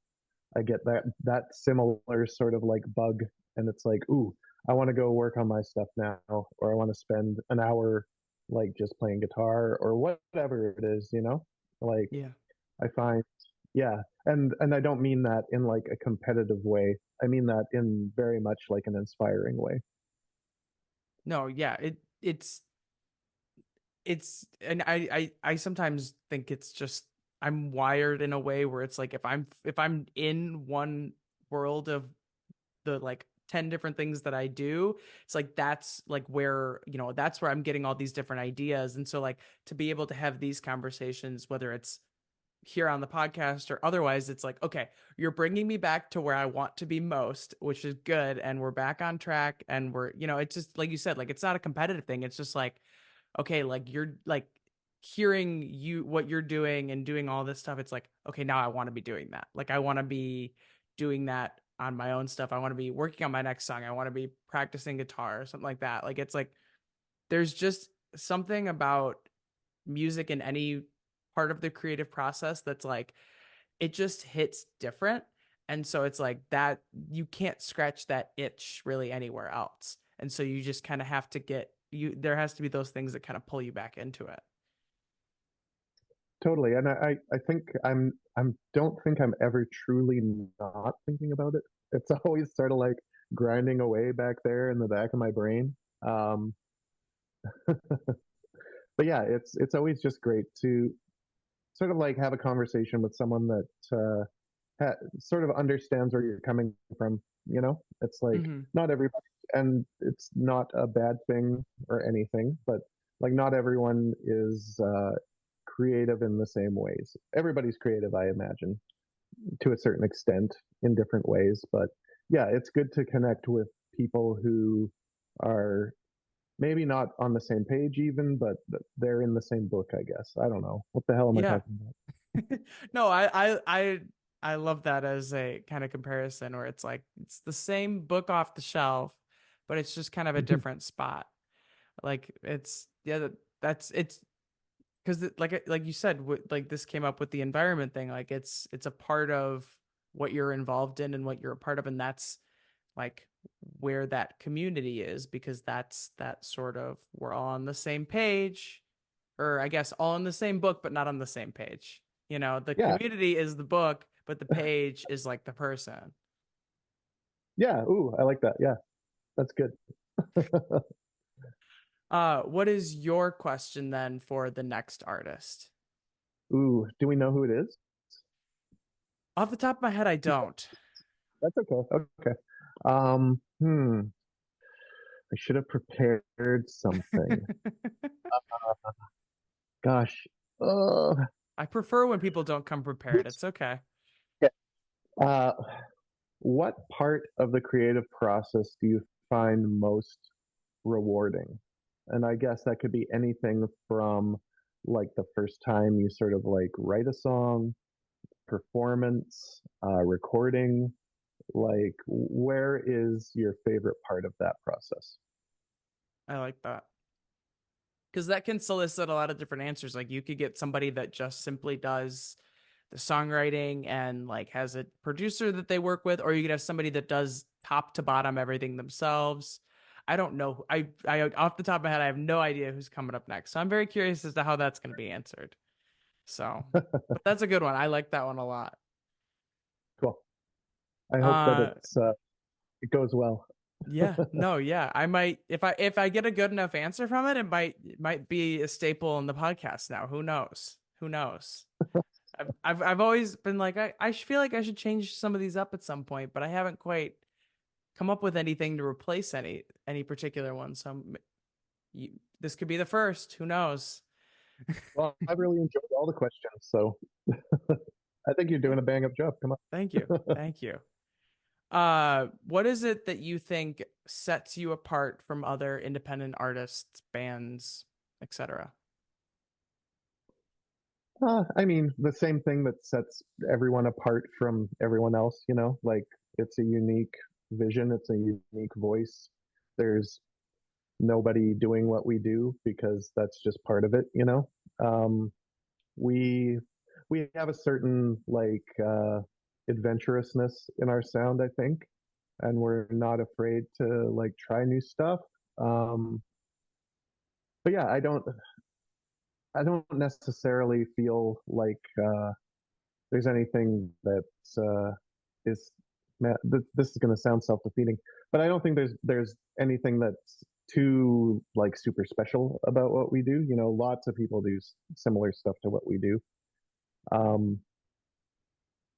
I get that similar sort of like bug and it's like, ooh, I want to go work on my stuff now, or I want to spend an hour like just playing guitar or whatever it is, you know? Like Yeah. I find yeah, and I don't mean that in like a competitive way. I mean that in very much like an inspiring way. No, yeah, it's and I sometimes think it's just I'm wired in a way where it's like if I'm in one world of the like 10 different things that I do, it's like that's like where, that's where I'm getting all these different ideas. And so like to be able to have these conversations, whether it's here on the podcast or otherwise, it's like, okay, you're bringing me back to where I want to be most, which is good, and we're back on track, and we're, it's just like you said, like it's not a competitive thing. It's just like, okay, like you're like hearing you what you're doing and doing all this stuff. It's like, okay, now I want to be doing that. Like I want to be doing that on my own stuff. I want to be working on my next song. I want to be practicing guitar or something like that. Like it's like there's just something about music in any part of the creative process that's like it just hits different. And so it's like that you can't scratch that itch really anywhere else. And so you just kind of have to get you there has to be those things that kind of pull you back into it. Totally. And I think I'm don't think I'm ever truly not thinking about it. It's always sort of like grinding away back there in the back of my brain. Um, but yeah, it's always just great to sort of like have a conversation with someone that sort of understands where you're coming from. You know, it's like Mm-hmm. not everybody, and it's not a bad thing or anything, but like not everyone is creative in the same ways. Everybody's creative, I imagine, to a certain extent in different ways. But yeah, it's good to connect with people who are maybe not on the same page even, but they're in the same book, I guess. I don't know. What the hell am I Yeah. talking about? No, I love that as a kind of comparison where it's like it's the same book off the shelf, but it's just kind of a different spot. Like it's yeah, that's it's because like you said, like this came up with the environment thing. Like it's a part of what you're involved in and what you're a part of, and that's like where that community is because that's that sort of we're all on the same page, or I guess all in the same book, but not on the same page. The Yeah, community is the book, but the page is like the person. yeah. Ooh, I like that. Yeah, that's good. What is your question then for the next artist? Ooh, do we know who it is? Off the top of my head, I don't. That's okay. Okay. Um, hmm. I should have prepared something. Gosh. Uh, I prefer when people don't come prepared. which, It's okay. yeah. uh, what part of the creative process do you find most rewarding? And I guess that could be anything from like the first time you sort of like write a song, performance, recording. Like, where is your favorite part of that process? I like that. Because that can solicit a lot of different answers. Like you could get somebody that just simply does the songwriting and like has a producer that they work with, or you could have somebody that does top to bottom everything themselves. I don't know. I off the top of my head, I have no idea who's coming up next. So I'm very curious as to how that's going to be answered. So, but that's a good one. I like that one a lot. Cool. I hope that Uh, it goes well. yeah, no, yeah. I might if I get a good enough answer from it, it might be a staple in the podcast now. Who knows? Who knows? I've always been like I feel like I should change some of these up at some point, but I haven't quite come up with anything to replace any particular one. So this could be the first. Who knows? Well, I've really enjoyed all the questions, so I think you're Yeah. doing a bang up job. Come Thank you. on. Thank you. What is it that you think sets you apart from other independent artists, bands, etc.? I mean, the same thing that sets everyone apart from everyone else, like it's a unique vision, it's a unique voice. There's nobody doing what we do because that's just part of it. Um, we we have a certain like adventurousness in our sound, I think, and we're not afraid to like try new stuff. Um, but yeah, I don't necessarily feel like there's anything that is this is going to sound self-defeating, but I don't think there's anything that's too like super special about what we do. Lots of people do similar stuff to what we do. Um,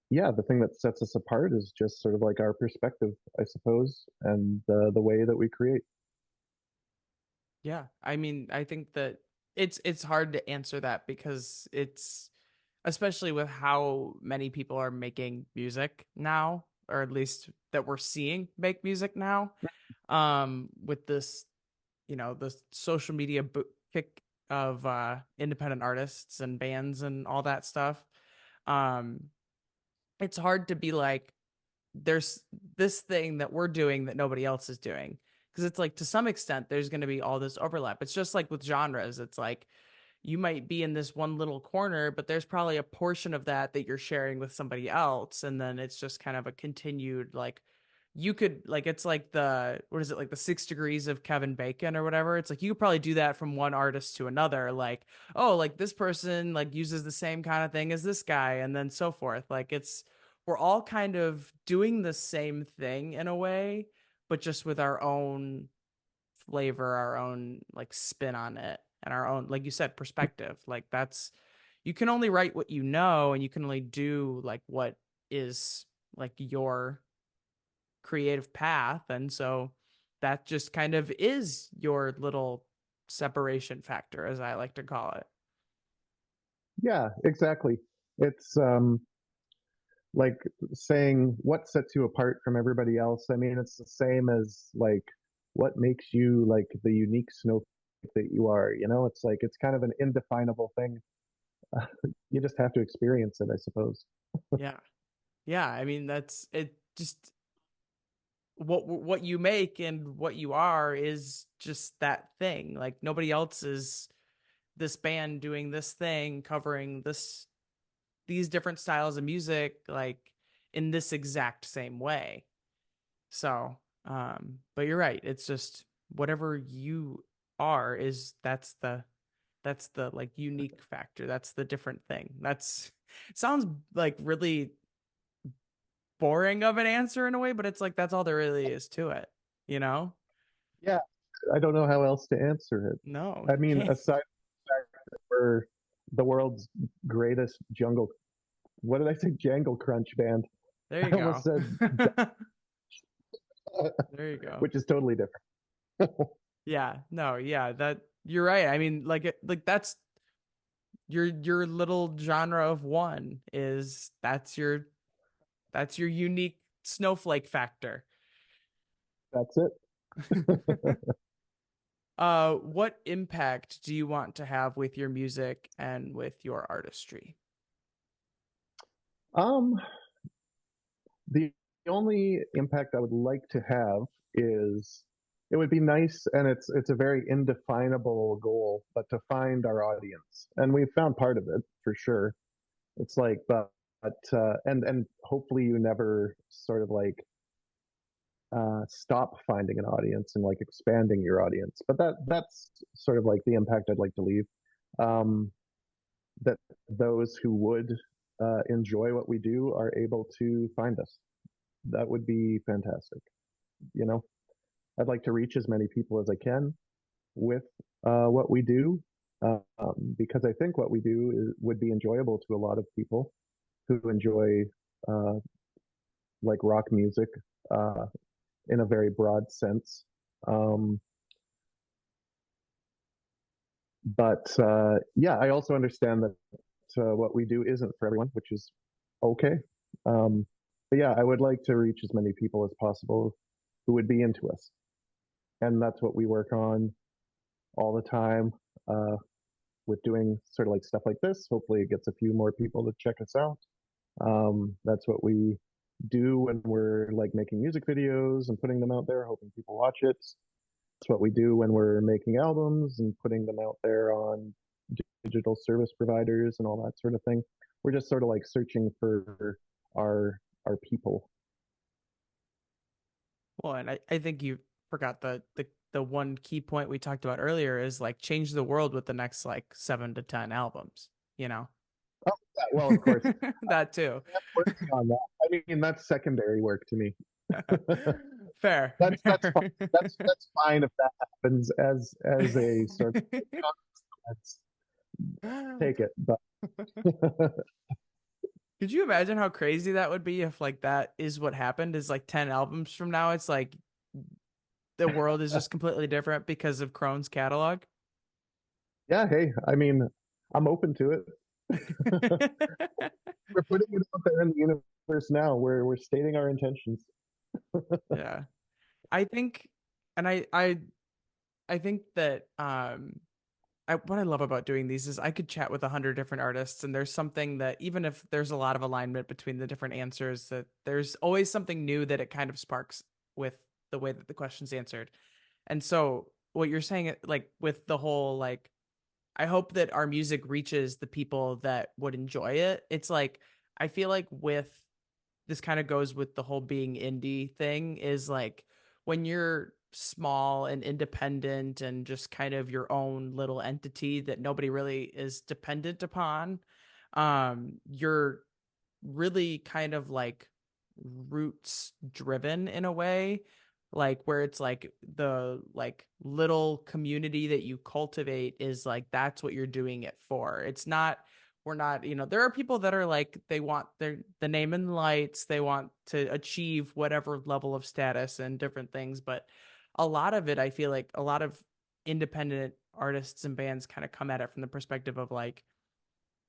yeah, the thing that sets us apart is just sort of like our perspective, I suppose, and the way that we create. Yeah, I mean, I think that it's hard to answer that because it's especially with how many people are making music now, or at least that we're seeing make music now. With this, the social media kick of independent artists and bands and all that stuff. Um, it's hard to be like, there's this thing that we're doing that nobody else is doing. Because it's like to some extent there's going to be all this overlap. It's just like with genres. It's like you might be in this one little corner, but there's probably a portion of that that you're sharing with somebody else. And then it's just kind of a continued like you could like it's like the what is it like the 6 degrees of Kevin Bacon or whatever. It's like you could probably do that from one artist to another. Like, oh, like this person like uses the same kind of thing as this guy, and then so forth. Like it's we're all kind of doing the same thing in a way, but just with our own flavor, our own like spin on it, and our own, like you said, perspective. Like that's you can only write what you know, and you can only do like what is like your creative path. And so that just kind of is your little separation factor, as I like to call it. Yeah, exactly. It's like saying what sets you apart from everybody else. I mean, it's the same as like what makes you like the unique snowflake that you are. It's like it's kind of an indefinable thing. You just have to experience it, I suppose. Yeah. Yeah. I mean, that's it. Just what you make and what you are is just that thing. Like nobody else is this band doing this thing, covering these different styles of music, like in this exact same way. So, but you're right. It's just whatever you are is that's the like unique factor. That's the different thing. That's it sounds like really boring of an answer in a way, but it's like that's all there really is to it, you know? Yeah, I don't know how else to answer it. No, I you mean, can't. aside from the fact that we're the world's greatest jungle what did I say? Jangle Crunch Band. There you I almost go. said, There you go. which is totally different. Yeah, no, yeah, that you're right. I mean, like that's your little genre of one is that's your unique snowflake factor. That's it. What impact do you want to have with your music and with your artistry? Um, the only impact I would like to have is it would be nice, and it's a very indefinable goal, but to find our audience, and we've found part of it for sure. It's like, and hopefully you never sort of like stop finding an audience and like expanding your audience. But that's sort of like the impact I'd like to leave. Um, that those who would enjoy what we do are able to find us. That would be fantastic. You know, I'd like to reach as many people as I can with what we do, because I think what we do would be enjoyable to a lot of people who enjoy uh, like rock music uh, in a very broad sense. Um, but yeah, I also understand that what we do isn't for everyone, which is okay. Um, but yeah, I would like to reach as many people as possible who would be into us, and that's what we work on all the time. With doing sort of like stuff like this, hopefully it gets a few more people to check us out. That's what we do when we're like making music videos and putting them out there, hoping people watch it. It's what we do when we're making albums and putting them out there on digital service providers and all that sort of thing. We're just sort of like searching for our people. Well, and I think you forgot the one key point we talked about earlier is like change the world with the next like 7 to 10 albums, you know? Oh, yeah, well, of course, That too. I'm working on that. I mean, that's secondary work to me. Fair, That's fine. fair. That's fine if that happens as a sort of let's take it. But Could you imagine how crazy that would be if like that is what happened is like 10 albums from now it's like the world is just completely different because of Crone's catalog? yeah, hey, I mean, I'm open to it. We're putting it out there in the universe now. We're stating our intentions. Yeah. I think and I think that what I love about doing these is I could chat with 100 different artists, and there's something that even if there's a lot of alignment between the different answers, that there's always something new that it kind of sparks with the way that the question's answered. And so what you're saying, like with the whole like, I hope that our music reaches the people that would enjoy it. It's like I feel like with this kind of goes with the whole being indie thing is like when you're small and independent and just kind of your own little entity that nobody really is dependent upon, you're really kind of like roots driven in a way, like where it's like the like little community that you cultivate is like that's what you're doing it for. It's not we're not, there are people that are like they want the name in lights, they want to achieve whatever level of status and different things, but a lot of it I feel like a lot of independent artists and bands kind of come at it from the perspective of like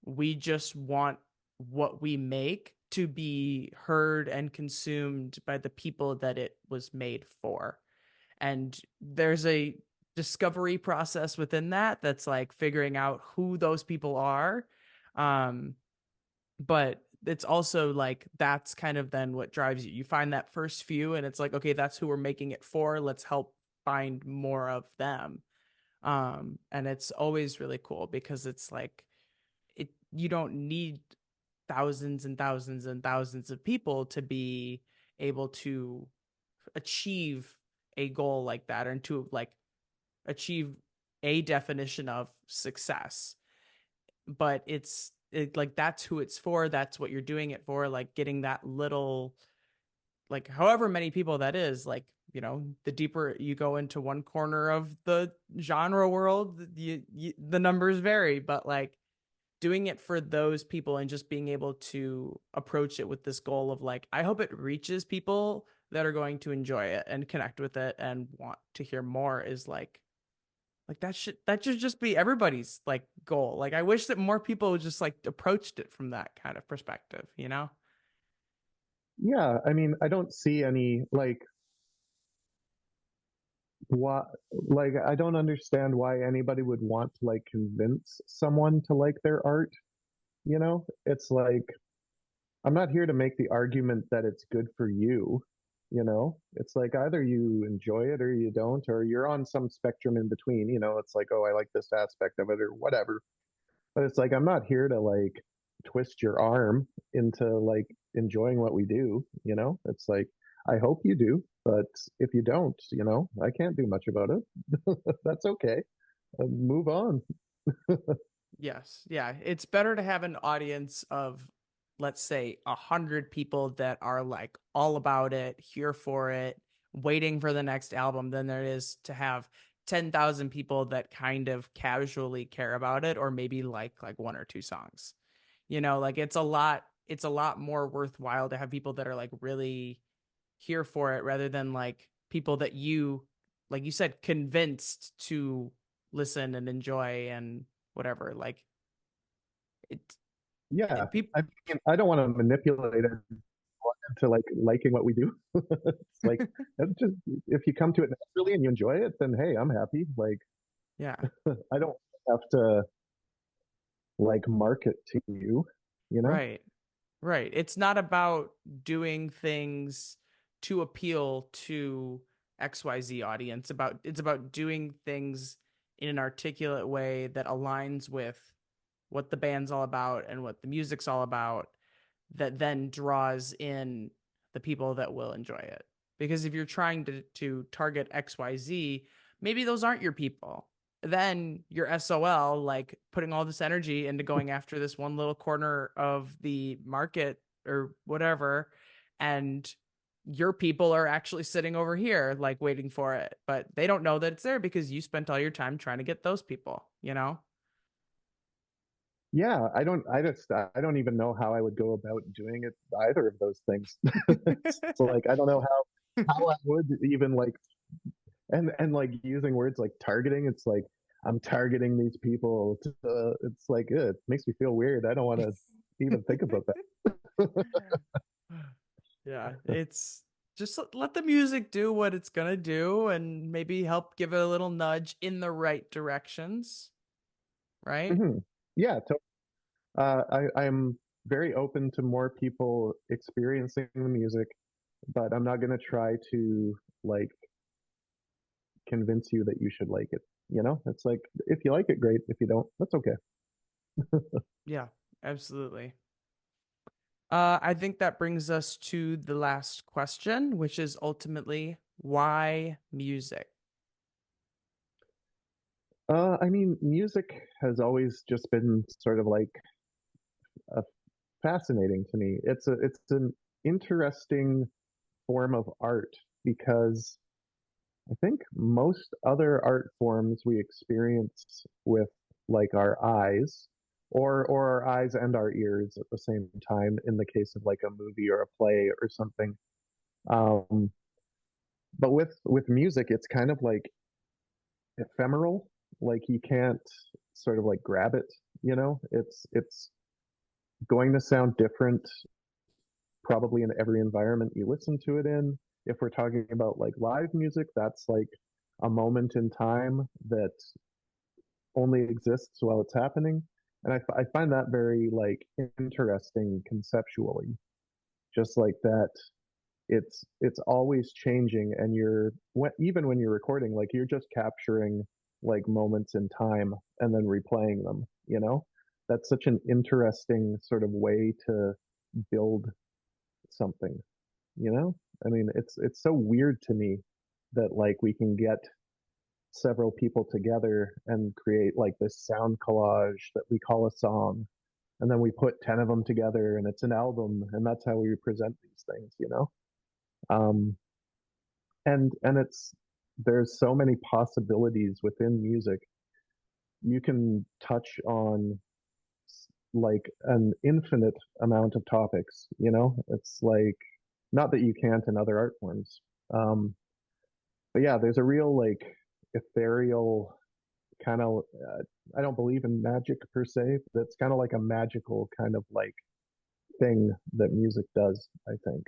we just want what we make to be heard and consumed by the people that it was made for. And there's a discovery process within that that's like figuring out who those people are. Um, but it's also like that's kind of then what drives you. You find that first few, and it's like, okay, that's who we're making it for. Let's help find more of them. And it's always really cool because it's like you don't need thousands and thousands and thousands of people to be able to achieve a goal like that and to like achieve a definition of success. But like that's who it's for, that's what you're doing it for, like getting that little, like however many people that is, like the deeper you go into one corner of the genre world, the numbers vary, but like doing it for those people and just being able to approach it with this goal of like, I hope it reaches people that are going to enjoy it and connect with it and want to hear more is like that should just be everybody's like goal. Like I wish that more people just like approached it from that kind of perspective, you know? Yeah, I mean, I don't see any like what like I don't understand why anybody would want to like convince someone to like their art, you know? It's like I'm not here to make the argument that it's good for you, you know? It's like either you enjoy it or you don't, or you're on some spectrum in between, you know? It's like, oh, I like this aspect of it or whatever. But it's like I'm not here to like twist your arm into like enjoying what we do, you know? It's like I hope you do, but if you don't, you know, I can't do much about it. That's okay. Move on. Yes. Yeah. It's better to have an audience of, let's say, 100 people that are like all about it, here for it, waiting for the next album than there is to have 10,000 people that kind of casually care about it or maybe like one or two songs. You know, like it's a lot more worthwhile to have people that are like really here for it rather than like people that you like you said convinced to listen and enjoy and whatever like it, Yeah. people. I mean, I don't want to manipulate it into like liking what we do. It's like it's just if you come to it naturally and you enjoy it, then hey, I'm happy. Like Yeah. I don't have to like market to you, you know? Right. Right. It's not about doing things to appeal to XYZ audience. It's about doing things in an articulate way that aligns with what the band's all about and what the music's all about, that then draws in the people that will enjoy it. Because if you're trying to target XYZ, maybe those aren't your people. Then you're SOL, like putting all this energy into going after this one little corner of the market or whatever. And your people are actually sitting over here, like waiting for it. But they don't know that it's there because you spent all your time trying to get those people, you know? Yeah, I don't even know how I would go about doing it either of those things. It's like I don't know how I would even like and like using words like targeting, it's like I'm targeting these people to, it's like it makes me feel weird. I don't want to even think about that. Yeah, it's just let the music do what it's gonna do and maybe help give it a little nudge in the right directions, right? Hmm. Yeah, I'm very open to more people experiencing the music, but I'm not going to try to like convince you that you should like it. You know, it's like if you like it, great. If you don't, that's okay. Yeah, absolutely. I think that brings us to the last question, which is ultimately why music? I mean, music has always just been sort of like a fascinating to me. It's an interesting form of art because I think most other art forms we experience with like our eyes or our eyes and our ears at the same time in the case of like a movie or a play or something. Um, but with music, it's kind of like ephemeral. Like you can't sort of like grab it, you know? It's going to sound different probably in every environment you listen to it in. If we're talking about like live music, that's like a moment in time that only exists while it's happening. And I find that very like interesting conceptually, just like that it's always changing and even when you're recording, like you're just capturing like moments in time and then replaying them, you know? That's such an interesting sort of way to build something, you know? I mean, it's so weird to me that like we can get several people together and create like this sound collage that we call a song, and then we put 10 of them together and it's an album, and that's how we present these things, you know? Um, and it's there's so many possibilities within music. You can touch on like an infinite amount of topics, you know? It's like not that you can't in other art forms. Um, but yeah, there's a real like ethereal kind of I don't believe in magic per se, but it's kind of like a magical kind of like thing that music does, I think.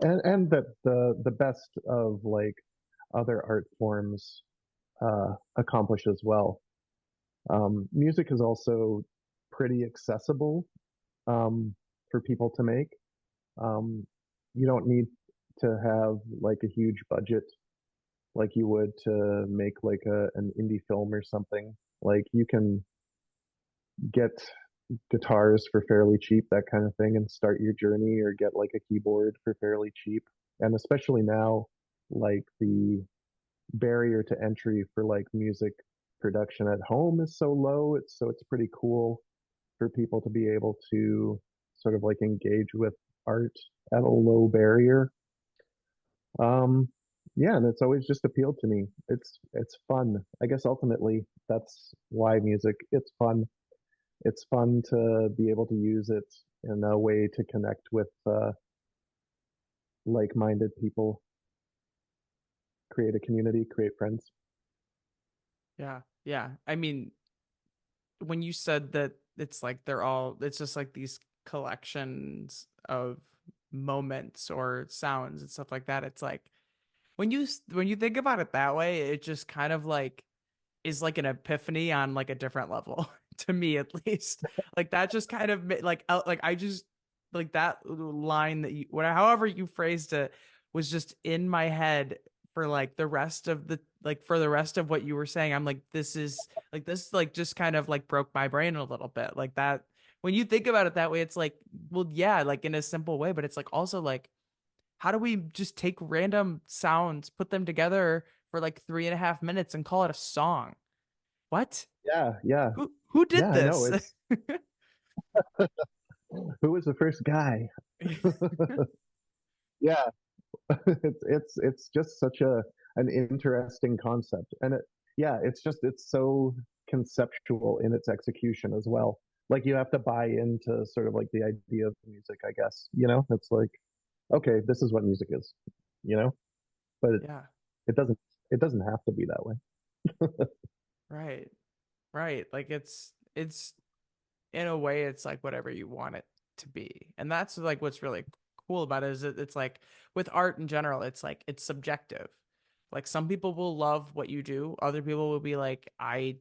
And that the best of like other art forms accomplish as well. Music is also pretty accessible for people to make. Um, you don't need to have like a huge budget like you would to make like an indie film or something. Like you can get guitars for fairly cheap, that kind of thing, and start your journey, or get like a keyboard for fairly cheap. And especially now, like the barrier to entry for like music production at home is so low. It's pretty cool for people to be able to sort of like engage with art at a low barrier. Um, yeah, and it's always just appealed to me. It's fun. I guess ultimately that's why music. It's fun. It's fun to be able to use it in a way to connect with like-minded people, create a community, create friends. Yeah. Yeah. I mean, when you said that it's like they're all, it's just like these collections of moments or sounds and stuff like that. It's like when you think about it that way, it just kind of like is like an epiphany on like a different level to me at least. Like that just kind of like I just like that line that you whatever however you phrased it was just in my head for like the rest of the like for the rest of what you were saying. I'm like this like just kind of like broke my brain a little bit. Like that when you think about it that way, it's like well yeah, like in a simple way, but it's like also like how do we just take random sounds, put them together for like 3.5 minutes and call it a song? What? Yeah, yeah, Who did yeah. I know. this? It's who was the first guy? Yeah, it's just such a an interesting concept, and yeah, it's so conceptual in its execution as well. Like you have to buy into sort of like the idea of music, I guess. You know, it's like okay, this is what music is. You know, but Yeah, it doesn't it doesn't have to be that way. right. Right. Like it's in a way it's like whatever you want it to be. And that's like what's really cool about it is that it's like with art in general, it's like it's subjective. Like some people will love what you do, other people will be like I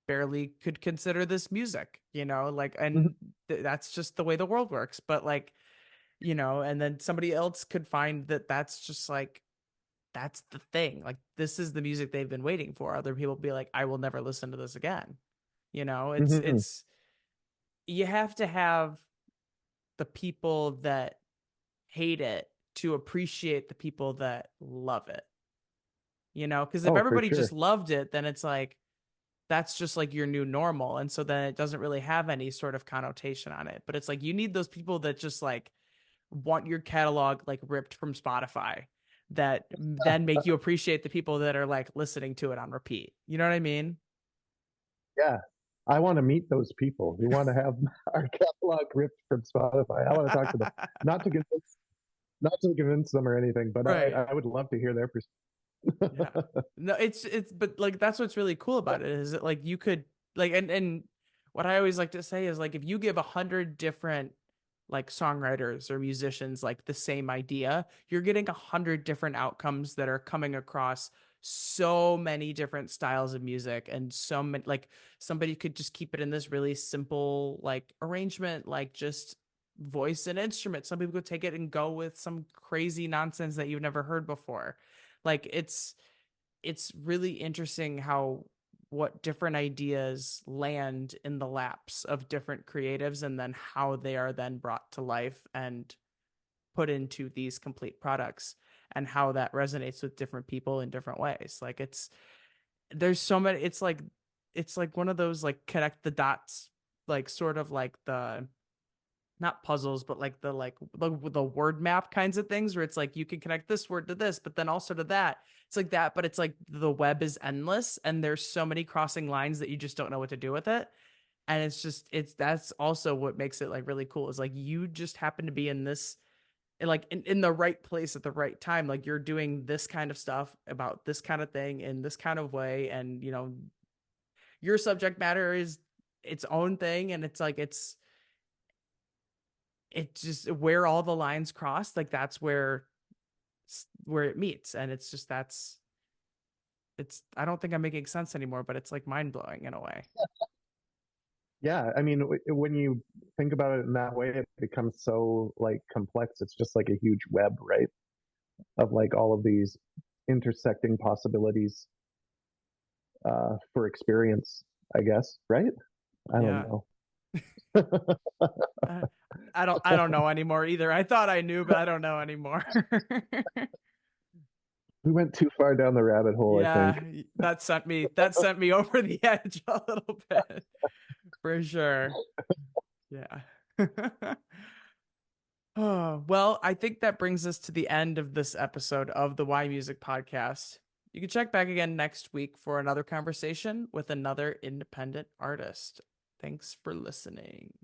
barely could consider this music, you know, like Mhm, and that's just the way the world works. But like, you know, and then somebody else could find that that's just like that's the thing. Like this is the music they've been waiting for. Other people be like, I will never listen to this again. You know, mhm. it's you have to have the people that hate it to appreciate the people that love it. You know, because if Oh, for everybody just sure. loved it, then it's like that's just like your new normal. And so then it doesn't really have any sort of connotation on it. But it's like you need those people that just like want your catalog like ripped from Spotify that then make you appreciate the people that are like listening to it on repeat. You know what I mean? Yeah. I want to meet those people who want to have our catalog ripped from Spotify. I want to talk to them, not to convince, not to convince them or anything, but Right. I would love to hear their Yeah. perspective. No, it's but like that's what's really cool about it is that like you could like and what I always like to say is like if you give 100 different like songwriters or musicians like the same idea, you're getting 100 different outcomes that are coming across so many different styles of music and so many like somebody could just keep it in this really simple like arrangement, like just voice and instrument. Some people could take it and go with some crazy nonsense that you've never heard before. Like it's really interesting how what different ideas land in the laps of different creatives and then how they are then brought to life and put into these complete products and how that resonates with different people in different ways. Like there's so many it's like one of those like connect the dots like sort of like the not puzzles, but like the word map kinds of things where it's like you can connect this word to this, but then also to that. It's like that, but it's like the web is endless and there's so many crossing lines that you just don't know what to do with it. And it's that's also what makes it like really cool is like you just happen to be in this like in the right place at the right time. Like you're doing this kind of stuff about this kind of thing in this kind of way, and you know your subject matter is its own thing, and it's like it's just where all the lines cross, like that's where it meets, and it's just that's it's I don't think I'm making sense anymore, but it's like mind-blowing in a way. Yeah, I mean, when you think about it in that way, it becomes so like complex. It's just like a huge web, right? Of like all of these intersecting possibilities for experience, I guess, right? I don't Yeah. know. uh, I don't know anymore either. I thought I knew, but I don't know anymore. We went too far down the rabbit hole, I think. Yeah, that sent me over the edge a little bit for sure. Yeah. Oh, well, I think that brings us to the end of this episode of the Why Music podcast. You can check back again next week for another conversation with another independent artist. Thanks for listening.